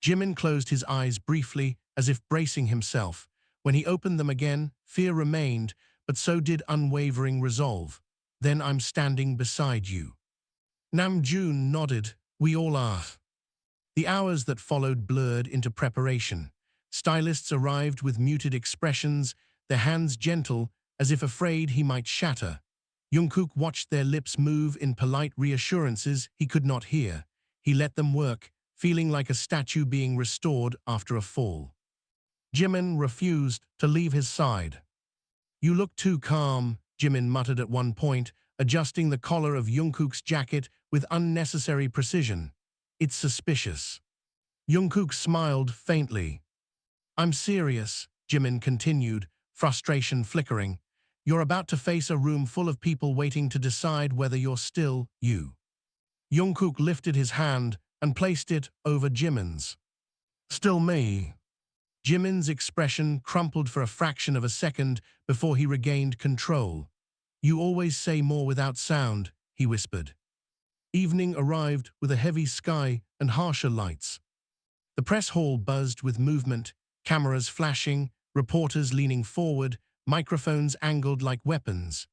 Jimin closed his eyes briefly, as if bracing himself. When he opened them again, fear remained, but so did unwavering resolve. Then I'm standing beside you. Namjoon nodded. We all are. The hours that followed blurred into preparation. Stylists arrived with muted expressions, their hands gentle, as if afraid he might shatter. Jungkook watched their lips move in polite reassurances he could not hear. He let them work, feeling like a statue being restored after a fall. Jimin refused to leave his side. You look too calm, Jimin muttered at one point, adjusting the collar of Jungkook's jacket with unnecessary precision. It's suspicious. Jungkook smiled faintly. I'm serious, Jimin continued, frustration flickering. You're about to face a room full of people waiting to decide whether you're still you. Jungkook lifted his hand and placed it over Jimin's. Still me. Jimin's expression crumpled for a fraction of a second before he regained control. You always say more without sound, he whispered. Evening arrived with a heavy sky and harsher lights. The press hall buzzed with movement, cameras flashing, reporters leaning forward, microphones angled like weapons.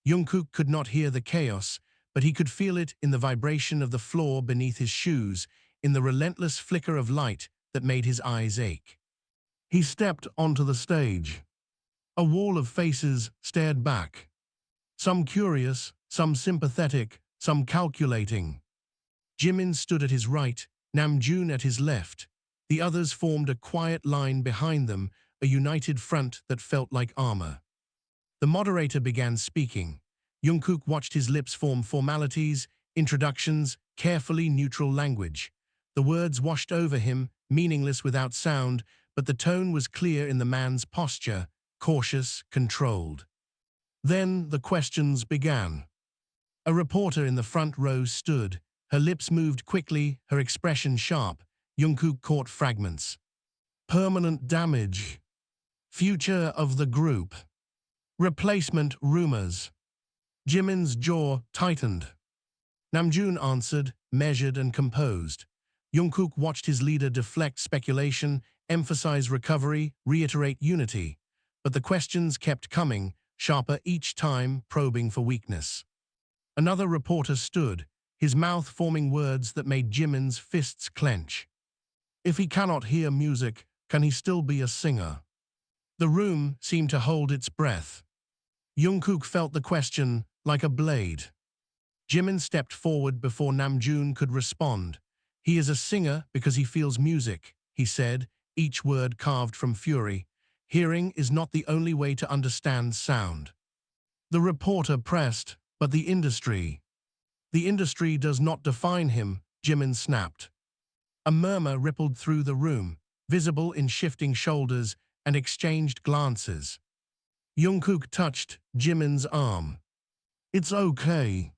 Jungkook could not hear the chaos, but he could feel it in the vibration of the floor beneath his shoes, in the relentless flicker of light that made his eyes ache. He stepped onto the stage. A wall of faces stared back. Some curious, some sympathetic, some calculating. Jimin stood at his right, Namjoon at his left. The others formed a quiet line behind them, a united front that felt like armor. The moderator began speaking. Jungkook watched his lips form formalities, introductions, carefully neutral language. The words washed over him, meaningless without sound, but the tone was clear in the man's posture, cautious, controlled. Then the questions began. A reporter in the front row stood. Her lips moved quickly, her expression sharp. Jungkook caught fragments. Permanent damage. Future of the group. Replacement rumors. Jimin's jaw tightened. Namjoon answered, measured and composed. Jungkook watched his leader deflect speculation, emphasize recovery, reiterate unity. But the questions kept coming, sharper each time, probing for weakness. Another reporter stood, his mouth forming words that made Jimin's fists clench. If he cannot hear music, can he still be a singer? The room seemed to hold its breath. Jungkook felt the question like a blade. Jimin stepped forward before Namjoon could respond. He is a singer because he feels music, he said, each word carved from fury. Hearing is not the only way to understand sound. The reporter pressed, but the industry. The industry does not define him, Jimin snapped. A murmur rippled through the room, visible in shifting shoulders and exchanged glances. Jungkook touched Jimin's arm. It's okay.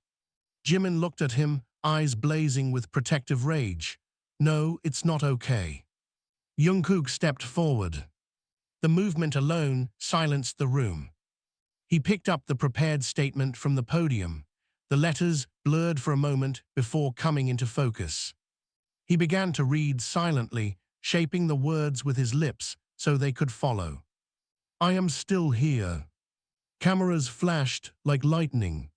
Jimin looked at him, eyes blazing with protective rage. No, it's not okay. Jungkook stepped forward. The movement alone silenced the room. He picked up the prepared statement from the podium. The letters blurred for a moment before coming into focus. He began to read silently, shaping the words with his lips so they could follow. I am still here. Cameras flashed like lightning.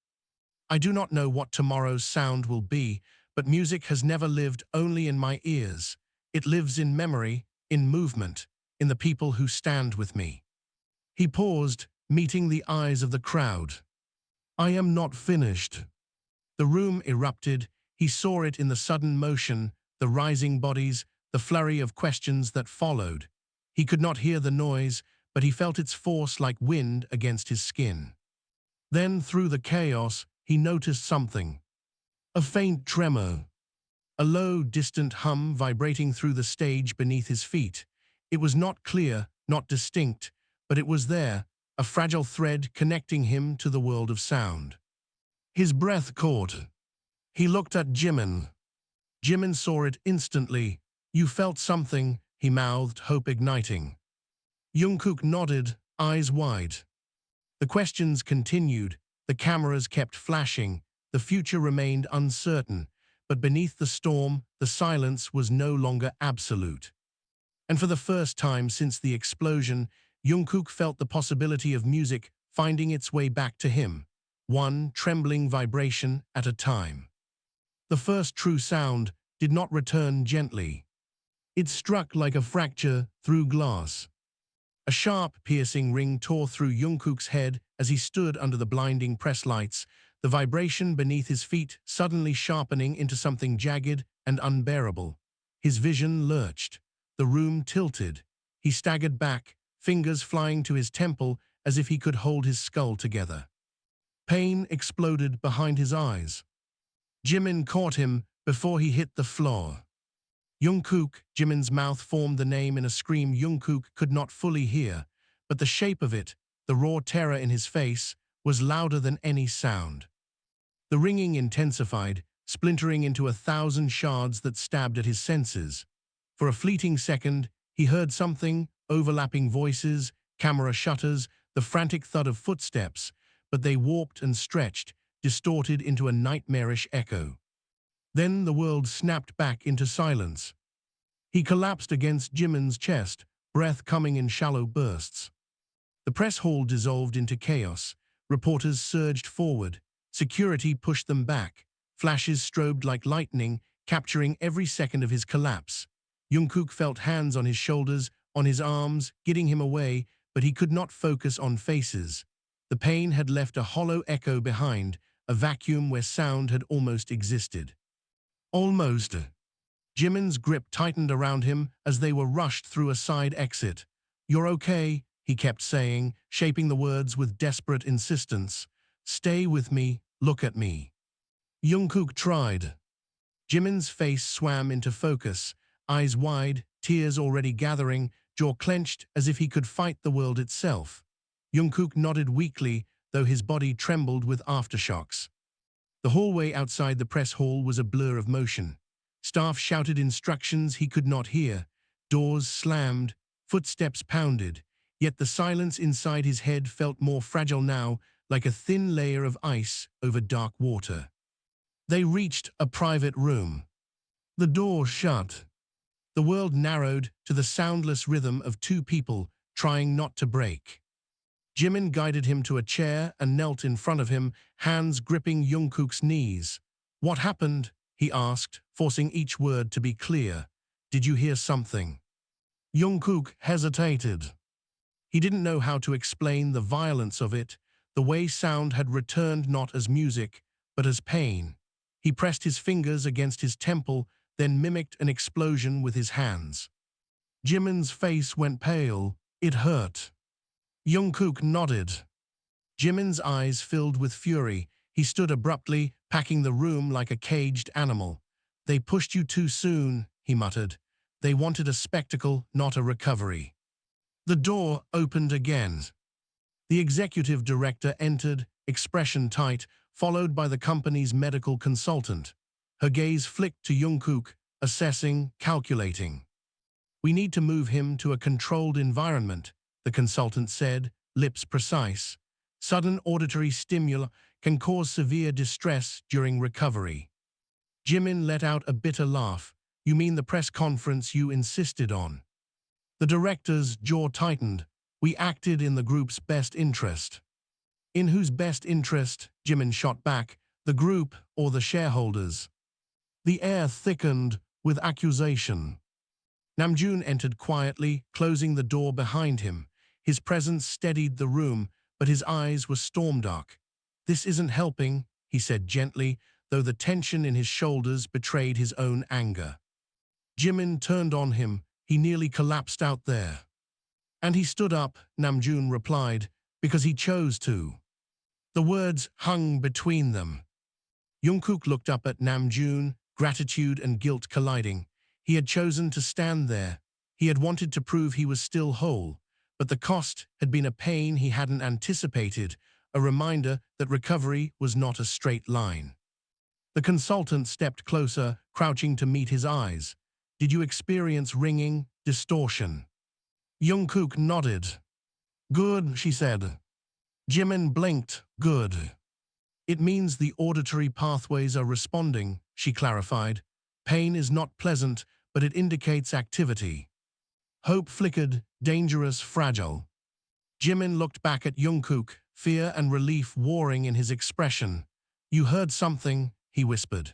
I do not know what tomorrow's sound will be, but music has never lived only in my ears. It lives in memory, in movement, in the people who stand with me. He paused, meeting the eyes of the crowd. I am not finished. The room erupted. He saw it in the sudden motion, the rising bodies, the flurry of questions that followed. He could not hear the noise, but he felt its force like wind against his skin. Then, through the chaos, he noticed something. A faint tremor. A low, distant hum vibrating through the stage beneath his feet. It was not clear, not distinct, but it was there, a fragile thread connecting him to the world of sound. His breath caught. He looked at Jimin. Jimin saw it instantly. You felt something, he mouthed, hope igniting. Jungkook nodded, eyes wide. The questions continued, the cameras kept flashing, the future remained uncertain, but beneath the storm, the silence was no longer absolute. And for the first time since the explosion, Jungkook felt the possibility of music finding its way back to him, one trembling vibration at a time. The first true sound did not return gently. It struck like a fracture through glass. A sharp, piercing ring tore through Jungkook's head as he stood under the blinding press lights, the vibration beneath his feet suddenly sharpening into something jagged and unbearable. His vision lurched. The room tilted. He staggered back, fingers flying to his temple as if he could hold his skull together. Pain exploded behind his eyes. Jimin caught him before he hit the floor. Jungkook, Jimin's mouth formed the name in a scream Jungkook could not fully hear, but the shape of it, the raw terror in his face, was louder than any sound. The ringing intensified, splintering into 1,000 shards that stabbed at his senses. For a fleeting second, he heard something, overlapping voices, camera shutters, the frantic thud of footsteps, but they warped and stretched, distorted into a nightmarish echo. Then the world snapped back into silence. He collapsed against Jimin's chest, breath coming in shallow bursts. The press hall dissolved into chaos. Reporters surged forward. Security pushed them back. Flashes strobed like lightning, capturing every second of his collapse. Jungkook felt hands on his shoulders, on his arms, getting him away, but he could not focus on faces. The pain had left a hollow echo behind, a vacuum where sound had almost existed. Almost. Jimin's grip tightened around him as they were rushed through a side exit. "You're okay," he kept saying, shaping the words with desperate insistence. "Stay with me, look at me." Jungkook tried. Jimin's face swam into focus, eyes wide, tears already gathering, jaw clenched as if he could fight the world itself. Jungkook nodded weakly, though his body trembled with aftershocks. The hallway outside the press hall was a blur of motion. Staff shouted instructions he could not hear. Doors slammed, footsteps pounded, yet the silence inside his head felt more fragile now, like a thin layer of ice over dark water. They reached a private room. The door shut. The world narrowed to the soundless rhythm of two people trying not to break. Jimin guided him to a chair and knelt in front of him, hands gripping Jungkook's knees. "What happened?" he asked, forcing each word to be clear. "Did you hear something?" Jungkook hesitated. He didn't know how to explain the violence of it, the way sound had returned not as music, but as pain. He pressed his fingers against his temple, then mimicked an explosion with his hands. Jimin's face went pale. It hurt. Jungkook nodded. Jimin's eyes filled with fury. He stood abruptly, packing the room like a caged animal. "They pushed you too soon," he muttered. "They wanted a spectacle, not a recovery." The door opened again. The executive director entered, expression tight, followed by the company's medical consultant. Her gaze flicked to Jungkook, assessing, calculating. "We need to move him to a controlled environment," the consultant said, lips precise. "Sudden auditory stimuli can cause severe distress during recovery." Jimin let out a bitter laugh. "You mean the press conference you insisted on?" The director's jaw tightened. "We acted in the group's best interest." "In whose best interest?" Jimin shot back. "The group or the shareholders?" The air thickened with accusation. Namjoon entered quietly, closing the door behind him. His presence steadied the room, but his eyes were storm-dark. "This isn't helping," he said gently, though the tension in his shoulders betrayed his own anger. Jimin turned on him. He nearly collapsed out there. "And he stood up," Namjoon replied, "because he chose to." The words hung between them. Jungkook looked up at Namjoon, gratitude and guilt colliding. He had chosen to stand there. He had wanted to prove he was still whole, but the cost had been a pain he hadn't anticipated, a reminder that recovery was not a straight line. The consultant stepped closer, crouching to meet his eyes. "Did you experience ringing, distortion?" Jungkook nodded. "Good," she said. Jimin blinked. "Good. It means the auditory pathways are responding," she clarified. "Pain is not pleasant, but it indicates activity." Hope flickered, dangerous, fragile. Jimin looked back at Jungkook, fear and relief warring in his expression. "You heard something," he whispered.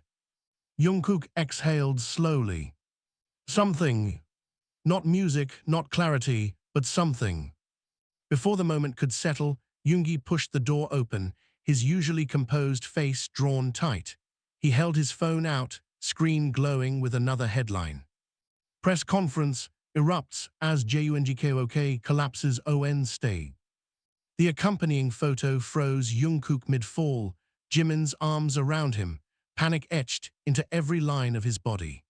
Jungkook exhaled slowly. "Something. Not music, not clarity, but something." Before the moment could settle, Yoongi pushed the door open, his usually composed face drawn tight. He held his phone out, screen glowing with another headline. "Press conference erupts as Jungkook collapses on stage." The accompanying photo froze Jungkook mid-fall, Jimin's arms around him, panic etched into every line of his body.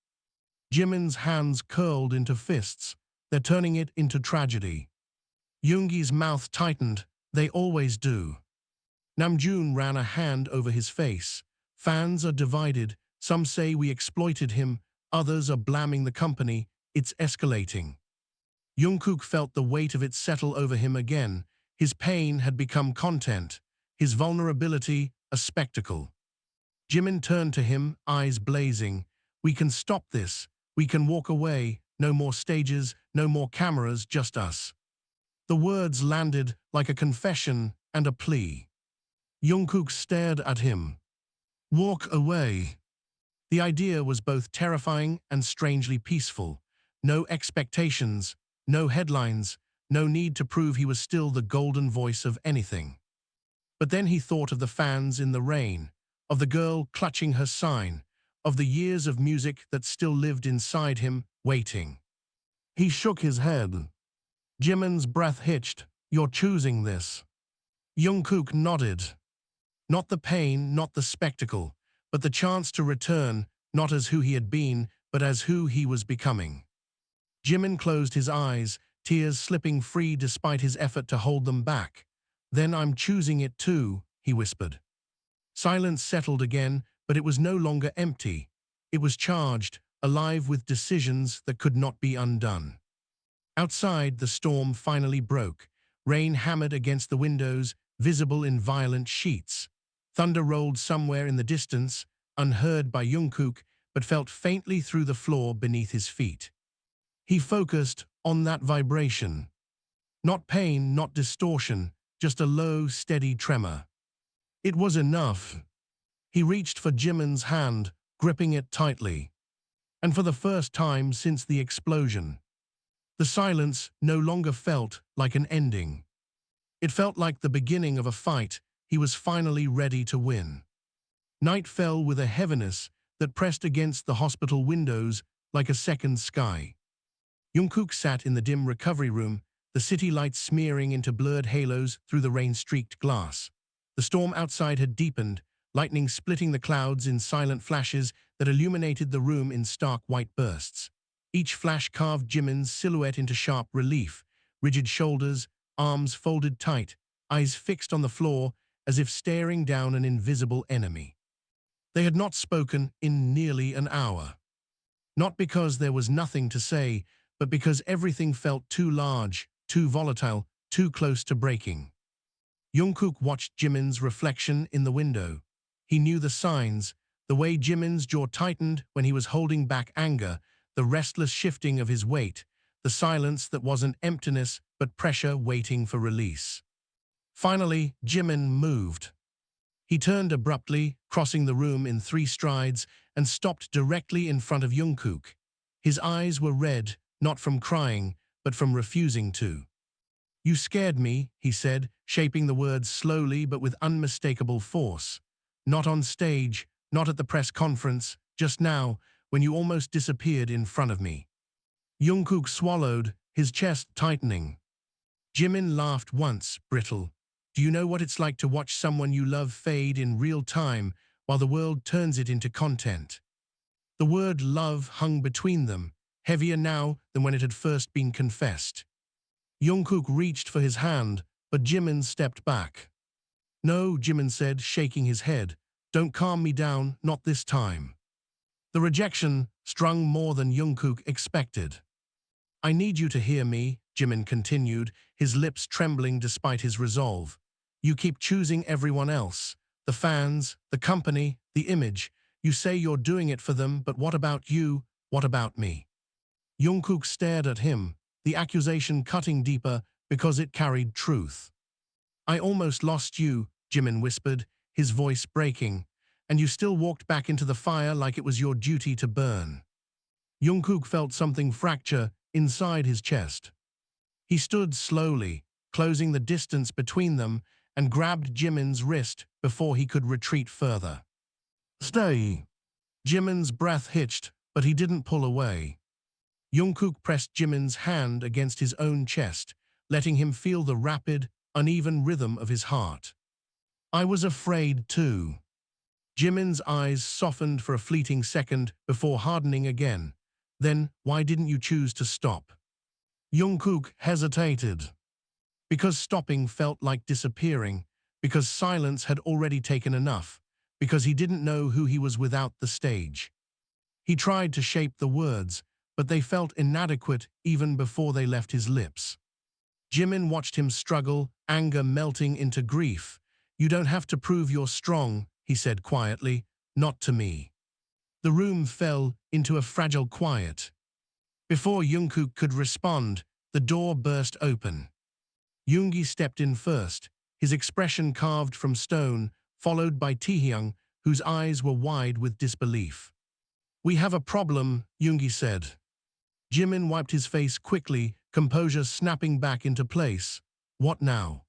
Jimin's hands curled into fists, they're turning it into tragedy. Yoongi's mouth tightened, they always do. Namjoon ran a hand over his face. Fans are divided, some say we exploited him, others are blaming the company, it's escalating. Jungkook felt the weight of it settle over him again. His pain had become content, his vulnerability a spectacle. Jimin turned to him, eyes blazing. We can stop this, we can walk away, no more stages, no more cameras, just us. The words landed like a confession and a plea. Jungkook stared at him. Walk away. The idea was both terrifying and strangely peaceful. No expectations, no headlines, no need to prove he was still the golden voice of anything. But then he thought of the fans in the rain, of the girl clutching her sign, of the years of music that still lived inside him, waiting. He shook his head. Jimin's breath hitched. You're choosing this. Jungkook nodded. Not the pain, not the spectacle, but the chance to return, not as who he had been, but as who he was becoming. Jimin closed his eyes, tears slipping free despite his effort to hold them back. Then I'm choosing it too, he whispered. Silence settled again, but it was no longer empty. It was charged, alive with decisions that could not be undone. Outside, the storm finally broke. Rain hammered against the windows, visible in violent sheets. Thunder rolled somewhere in the distance, unheard by Jungkook, but felt faintly through the floor beneath his feet. He focused on that vibration. Not pain, not distortion, just a low, steady tremor. It was enough. He reached for Jimin's hand, gripping it tightly. And for the first time since the explosion, the silence no longer felt like an ending. It felt like the beginning of a fight he was finally ready to win. Night fell with a heaviness that pressed against the hospital windows like a second sky. Jungkook sat in the dim recovery room, the city lights smearing into blurred halos through the rain-streaked glass. The storm outside had deepened, lightning splitting the clouds in silent flashes that illuminated the room in stark white bursts. Each flash carved Jimin's silhouette into sharp relief, rigid shoulders, arms folded tight, eyes fixed on the floor as if staring down an invisible enemy. They had not spoken in nearly an hour. Not because there was nothing to say, but because everything felt too large, too volatile, too close to breaking. Jungkook watched Jimin's reflection in the window. He knew the signs, the way Jimin's jaw tightened when he was holding back anger, the restless shifting of his weight, the silence that wasn't emptiness but pressure waiting for release. Finally, Jimin moved. He turned abruptly, crossing the room in 3 strides, and stopped directly in front of Jungkook. His eyes were red, not from crying, but from refusing to. You scared me, he said, shaping the words slowly but with unmistakable force. Not on stage, not at the press conference, just now, when you almost disappeared in front of me. Jungkook swallowed, his chest tightening. Jimin laughed once, brittle. Do you know what it's like to watch someone you love fade in real time while the world turns it into content? The word love hung between them, heavier now than when it had first been confessed. Jungkook reached for his hand, but Jimin stepped back. No, Jimin said, shaking his head. Don't calm me down, not this time. The rejection strung more than Jungkook expected. I need you to hear me, Jimin continued, his lips trembling despite his resolve. You keep choosing everyone else. The fans, the company, the image. You say you're doing it for them, but what about you? What about me? Jungkook stared at him, the accusation cutting deeper because it carried truth. I almost lost you, Jimin whispered, his voice breaking, and you still walked back into the fire like it was your duty to burn. Jungkook felt something fracture inside his chest. He stood slowly, closing the distance between them, and grabbed Jimin's wrist before he could retreat further. Stay. Jimin's breath hitched, but he didn't pull away. Jungkook pressed Jimin's hand against his own chest, letting him feel the rapid, uneven rhythm of his heart. I was afraid too. Jimin's eyes softened for a fleeting second before hardening again. Then, why didn't you choose to stop? Jungkook hesitated. Because stopping felt like disappearing, because silence had already taken enough, because he didn't know who he was without the stage. He tried to shape the words, but they felt inadequate even before they left his lips. Jimin watched him struggle, anger melting into grief. You don't have to prove you're strong, he said quietly, not to me. The room fell into a fragile quiet. Before Jungkook could respond, the door burst open. Yoongi stepped in first, his expression carved from stone, followed by Taehyung, whose eyes were wide with disbelief. We have a problem, Yoongi said. Jimin wiped his face quickly, composure snapping back into place. What now?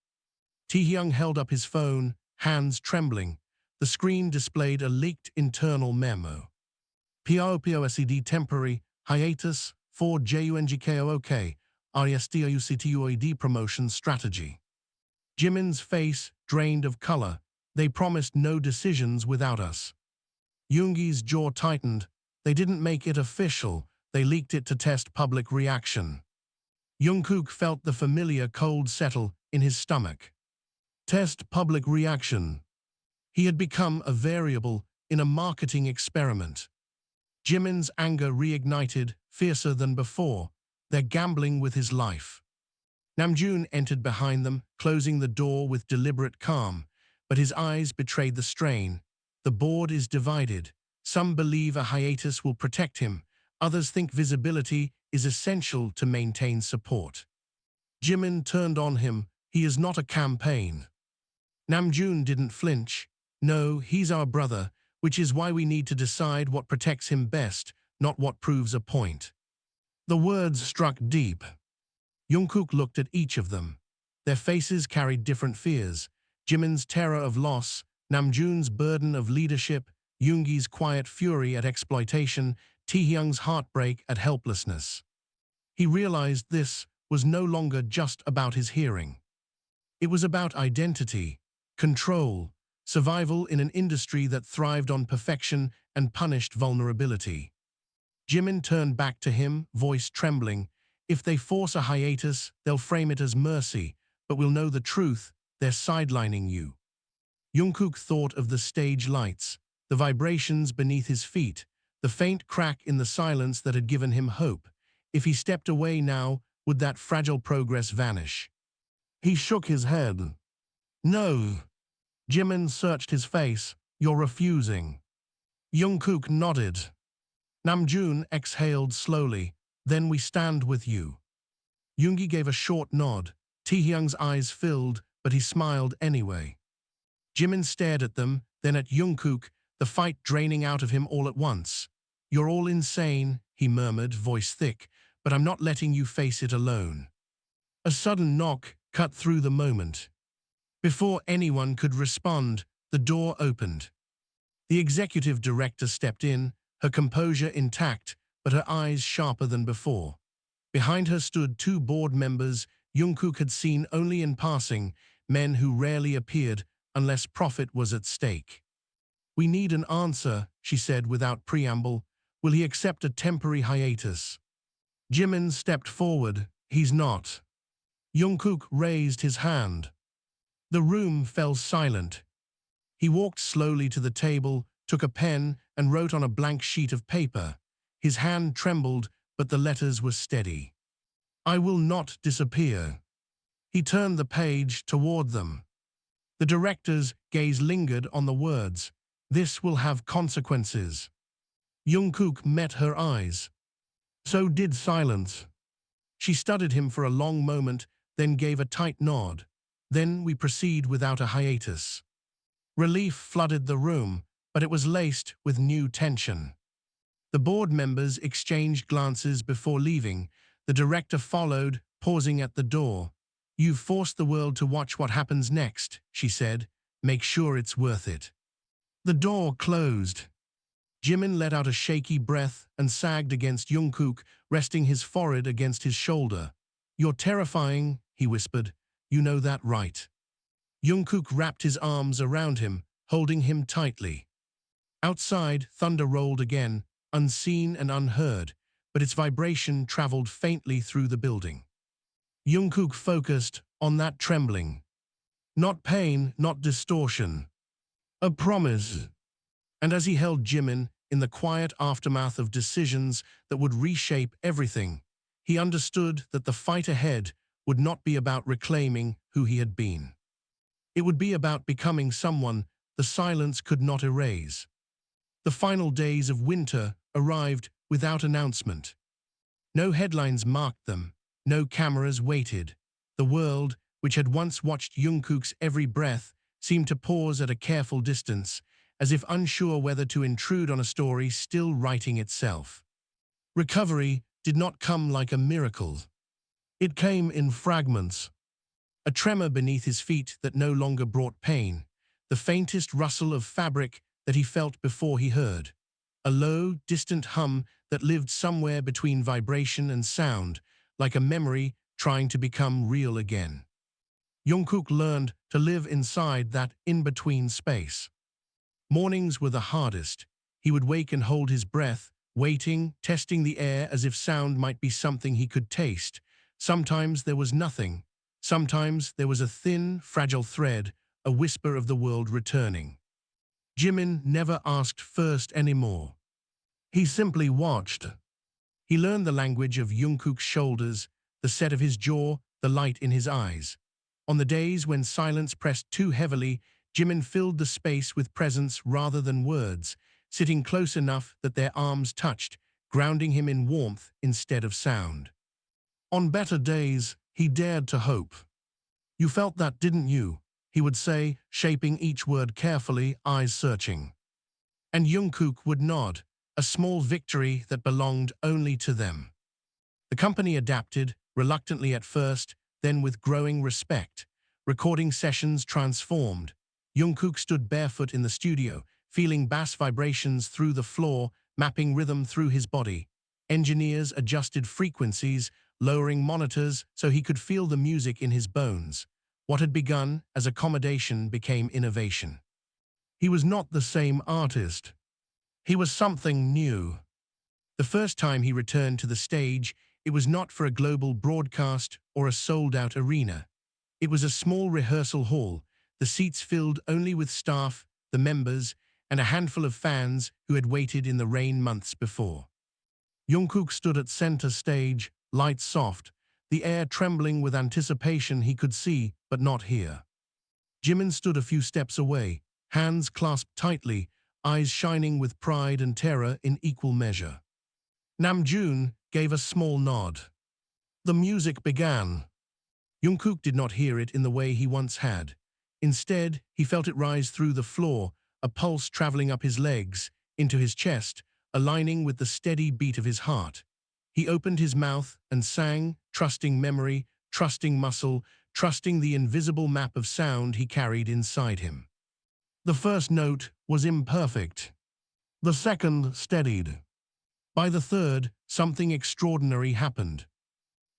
Taehyung held up his phone, hands trembling. The screen displayed a leaked internal memo. POPOSED temporary hiatus for JUNGKOOK RESTOUCTUOED promotion strategy. Jimin's face drained of color. They promised no decisions without us. Yoongi's jaw tightened. They didn't make it official. They leaked it to test public reaction. Jungkook felt the familiar cold settle in his stomach. Test public reaction. He had become a variable in a marketing experiment. Jimin's anger reignited, fiercer than before. They're gambling with his life. Namjoon entered behind them, closing the door with deliberate calm, but his eyes betrayed the strain. The board is divided. Some believe a hiatus will protect him. Others think visibility is essential to maintain support. Jimin turned on him. He is not a campaign. Namjoon didn't flinch. No, he's our brother, which is why we need to decide what protects him best, not what proves a point. The words struck deep. Jungkook looked at each of them. Their faces carried different fears. Jimin's terror of loss, Namjoon's burden of leadership, Yoongi's quiet fury at exploitation, Taehyung's heartbreak at helplessness. He realized this was no longer just about his hearing. It was about identity, control, survival in an industry that thrived on perfection and punished vulnerability. Jimin turned back to him, voice trembling. If they force a hiatus, they'll frame it as mercy, but we'll know the truth, they're sidelining you. Jungkook thought of the stage lights, the vibrations beneath his feet, the faint crack in the silence that had given him hope. If he stepped away now, would that fragile progress vanish? He shook his head. No. Jimin searched his face. You're refusing. Jungkook nodded. Namjoon exhaled slowly. Then we stand with you. Yoongi gave a short nod. Taehyung's eyes filled, but he smiled anyway. Jimin stared at them, then at Jungkook, the fight draining out of him all at once. You're all insane, he murmured, voice thick, but I'm not letting you face it alone. A sudden knock cut through the moment. Before anyone could respond, the door opened. The executive director stepped in, her composure intact, but her eyes sharper than before. Behind her stood two board members Jungkook had seen only in passing, men who rarely appeared unless profit was at stake. We need an answer, she said without preamble. Will he accept a temporary hiatus? Jimin stepped forward. He's not. Jungkook raised his hand. The room fell silent. He walked slowly to the table, took a pen, and wrote on a blank sheet of paper. His hand trembled, but the letters were steady. I will not disappear. He turned the page toward them. The director's gaze lingered on the words. This will have consequences. Jungkook met her eyes. So did silence. She studied him for a long moment, then gave a tight nod. Then we proceed without a hiatus. Relief flooded the room, but it was laced with new tension. The board members exchanged glances before leaving. The director followed, pausing at the door. You've forced the world to watch what happens next, she said. Make sure it's worth it. The door closed. Jimin let out a shaky breath and sagged against Jungkook, resting his forehead against his shoulder. You're terrifying, he whispered. You know that, right? Jungkook wrapped his arms around him, holding him tightly. Outside, thunder rolled again, unseen and unheard, but its vibration traveled faintly through the building. Jungkook focused on that trembling. Not pain, not distortion. A promise. And as he held Jimin in the quiet aftermath of decisions that would reshape everything, he understood that the fight ahead would not be about reclaiming who he had been. It would be about becoming someone the silence could not erase. The final days of winter arrived without announcement. No headlines marked them, no cameras waited. The world, which had once watched Jungkook's every breath, seemed to pause at a careful distance, as if unsure whether to intrude on a story still writing itself. Recovery did not come like a miracle. It came in fragments. A tremor beneath his feet that no longer brought pain, the faintest rustle of fabric that he felt before he heard. A low, distant hum that lived somewhere between vibration and sound, like a memory trying to become real again. Jungkook learned to live inside that in-between space. Mornings were the hardest. He would wake and hold his breath, waiting, testing the air as if sound might be something he could taste. Sometimes there was nothing. Sometimes there was a thin, fragile thread, a whisper of the world returning. Jimin never asked first anymore. He simply watched. He learned the language of Jungkook's shoulders, the set of his jaw, the light in his eyes. On the days when silence pressed too heavily, Jimin filled the space with presence rather than words, sitting close enough that their arms touched, grounding him in warmth instead of sound. On better days, he dared to hope. "You felt that, didn't you?" he would say, shaping each word carefully, eyes searching. And Jungkook would nod, a small victory that belonged only to them. The company adapted, reluctantly at first, then with growing respect. Recording sessions transformed. Jungkook stood barefoot in the studio, feeling bass vibrations through the floor, mapping rhythm through his body. Engineers adjusted frequencies, lowering monitors so he could feel the music in his bones. What had begun as accommodation became innovation. He was not the same artist. He was something new. The first time he returned to the stage, it was not for a global broadcast or a sold-out arena. It was a small rehearsal hall, the seats filled only with staff, the members, and a handful of fans who had waited in the rain months before. Jungkook stood at center stage, lights soft, the air trembling with anticipation he could see but not hear. Jimin stood a few steps away, hands clasped tightly, eyes shining with pride and terror in equal measure. Namjoon gave a small nod. The music began. Jungkook did not hear it in the way he once had. Instead, he felt it rise through the floor, a pulse traveling up his legs, into his chest, aligning with the steady beat of his heart. He opened his mouth and sang, trusting memory, trusting muscle, trusting the invisible map of sound he carried inside him. The first note was imperfect. The second steadied. By the third, something extraordinary happened.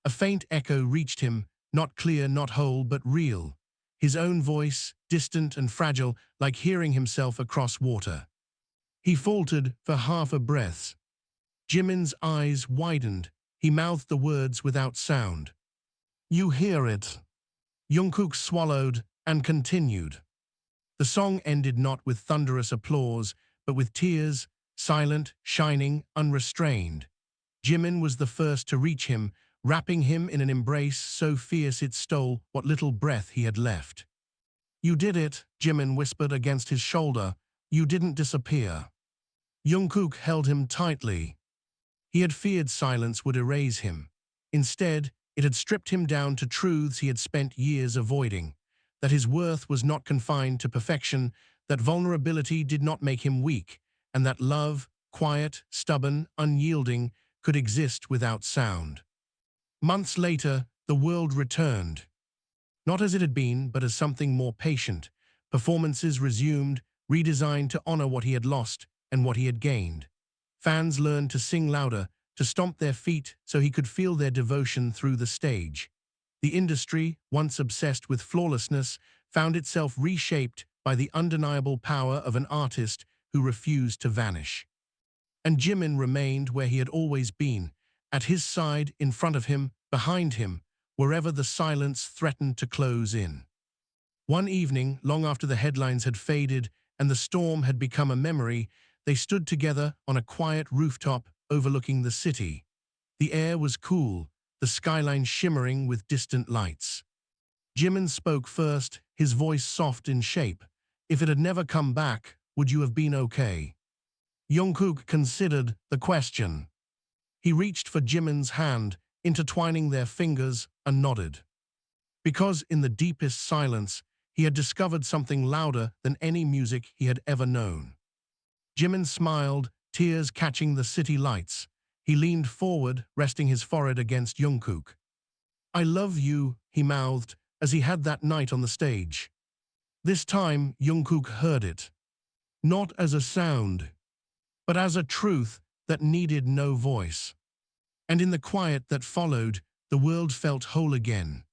A faint echo reached him, not clear, not whole, but real. His own voice, distant and fragile, like hearing himself across water. He faltered for half a breath. Jimin's eyes widened. He mouthed the words without sound. "You hear it." Jungkook swallowed and continued. The song ended not with thunderous applause, but with tears, silent, shining, unrestrained. Jimin was the first to reach him, wrapping him in an embrace so fierce it stole what little breath he had left. "You did it," Jimin whispered against his shoulder. "You didn't disappear." Jungkook held him tightly. He had feared silence would erase him. Instead, it had stripped him down to truths he had spent years avoiding. That his worth was not confined to perfection, that vulnerability did not make him weak, and that love, quiet, stubborn, unyielding, could exist without sound. Months later, the world returned. Not as it had been, but as something more patient. Performances resumed, redesigned to honor what he had lost and what he had gained. Fans learned to sing louder, to stomp their feet so he could feel their devotion through the stage. The industry, once obsessed with flawlessness, found itself reshaped by the undeniable power of an artist who refused to vanish. And Jimin remained where he had always been, at his side, in front of him, behind him, wherever the silence threatened to close in. One evening, long after the headlines had faded and the storm had become a memory, they stood together on a quiet rooftop overlooking the city. The air was cool, the skyline shimmering with distant lights. Jimin spoke first, his voice soft in shape. "If it had never come back, would you have been okay?" Jungkook considered the question. He reached for Jimin's hand, intertwining their fingers, and nodded. Because in the deepest silence, he had discovered something louder than any music he had ever known. Jimin smiled, tears catching the city lights. He leaned forward, resting his forehead against Jungkook. "I love you," he mouthed, as he had that night on the stage. This time, Jungkook heard it. Not as a sound, but as a truth that needed no voice. And in the quiet that followed, the world felt whole again.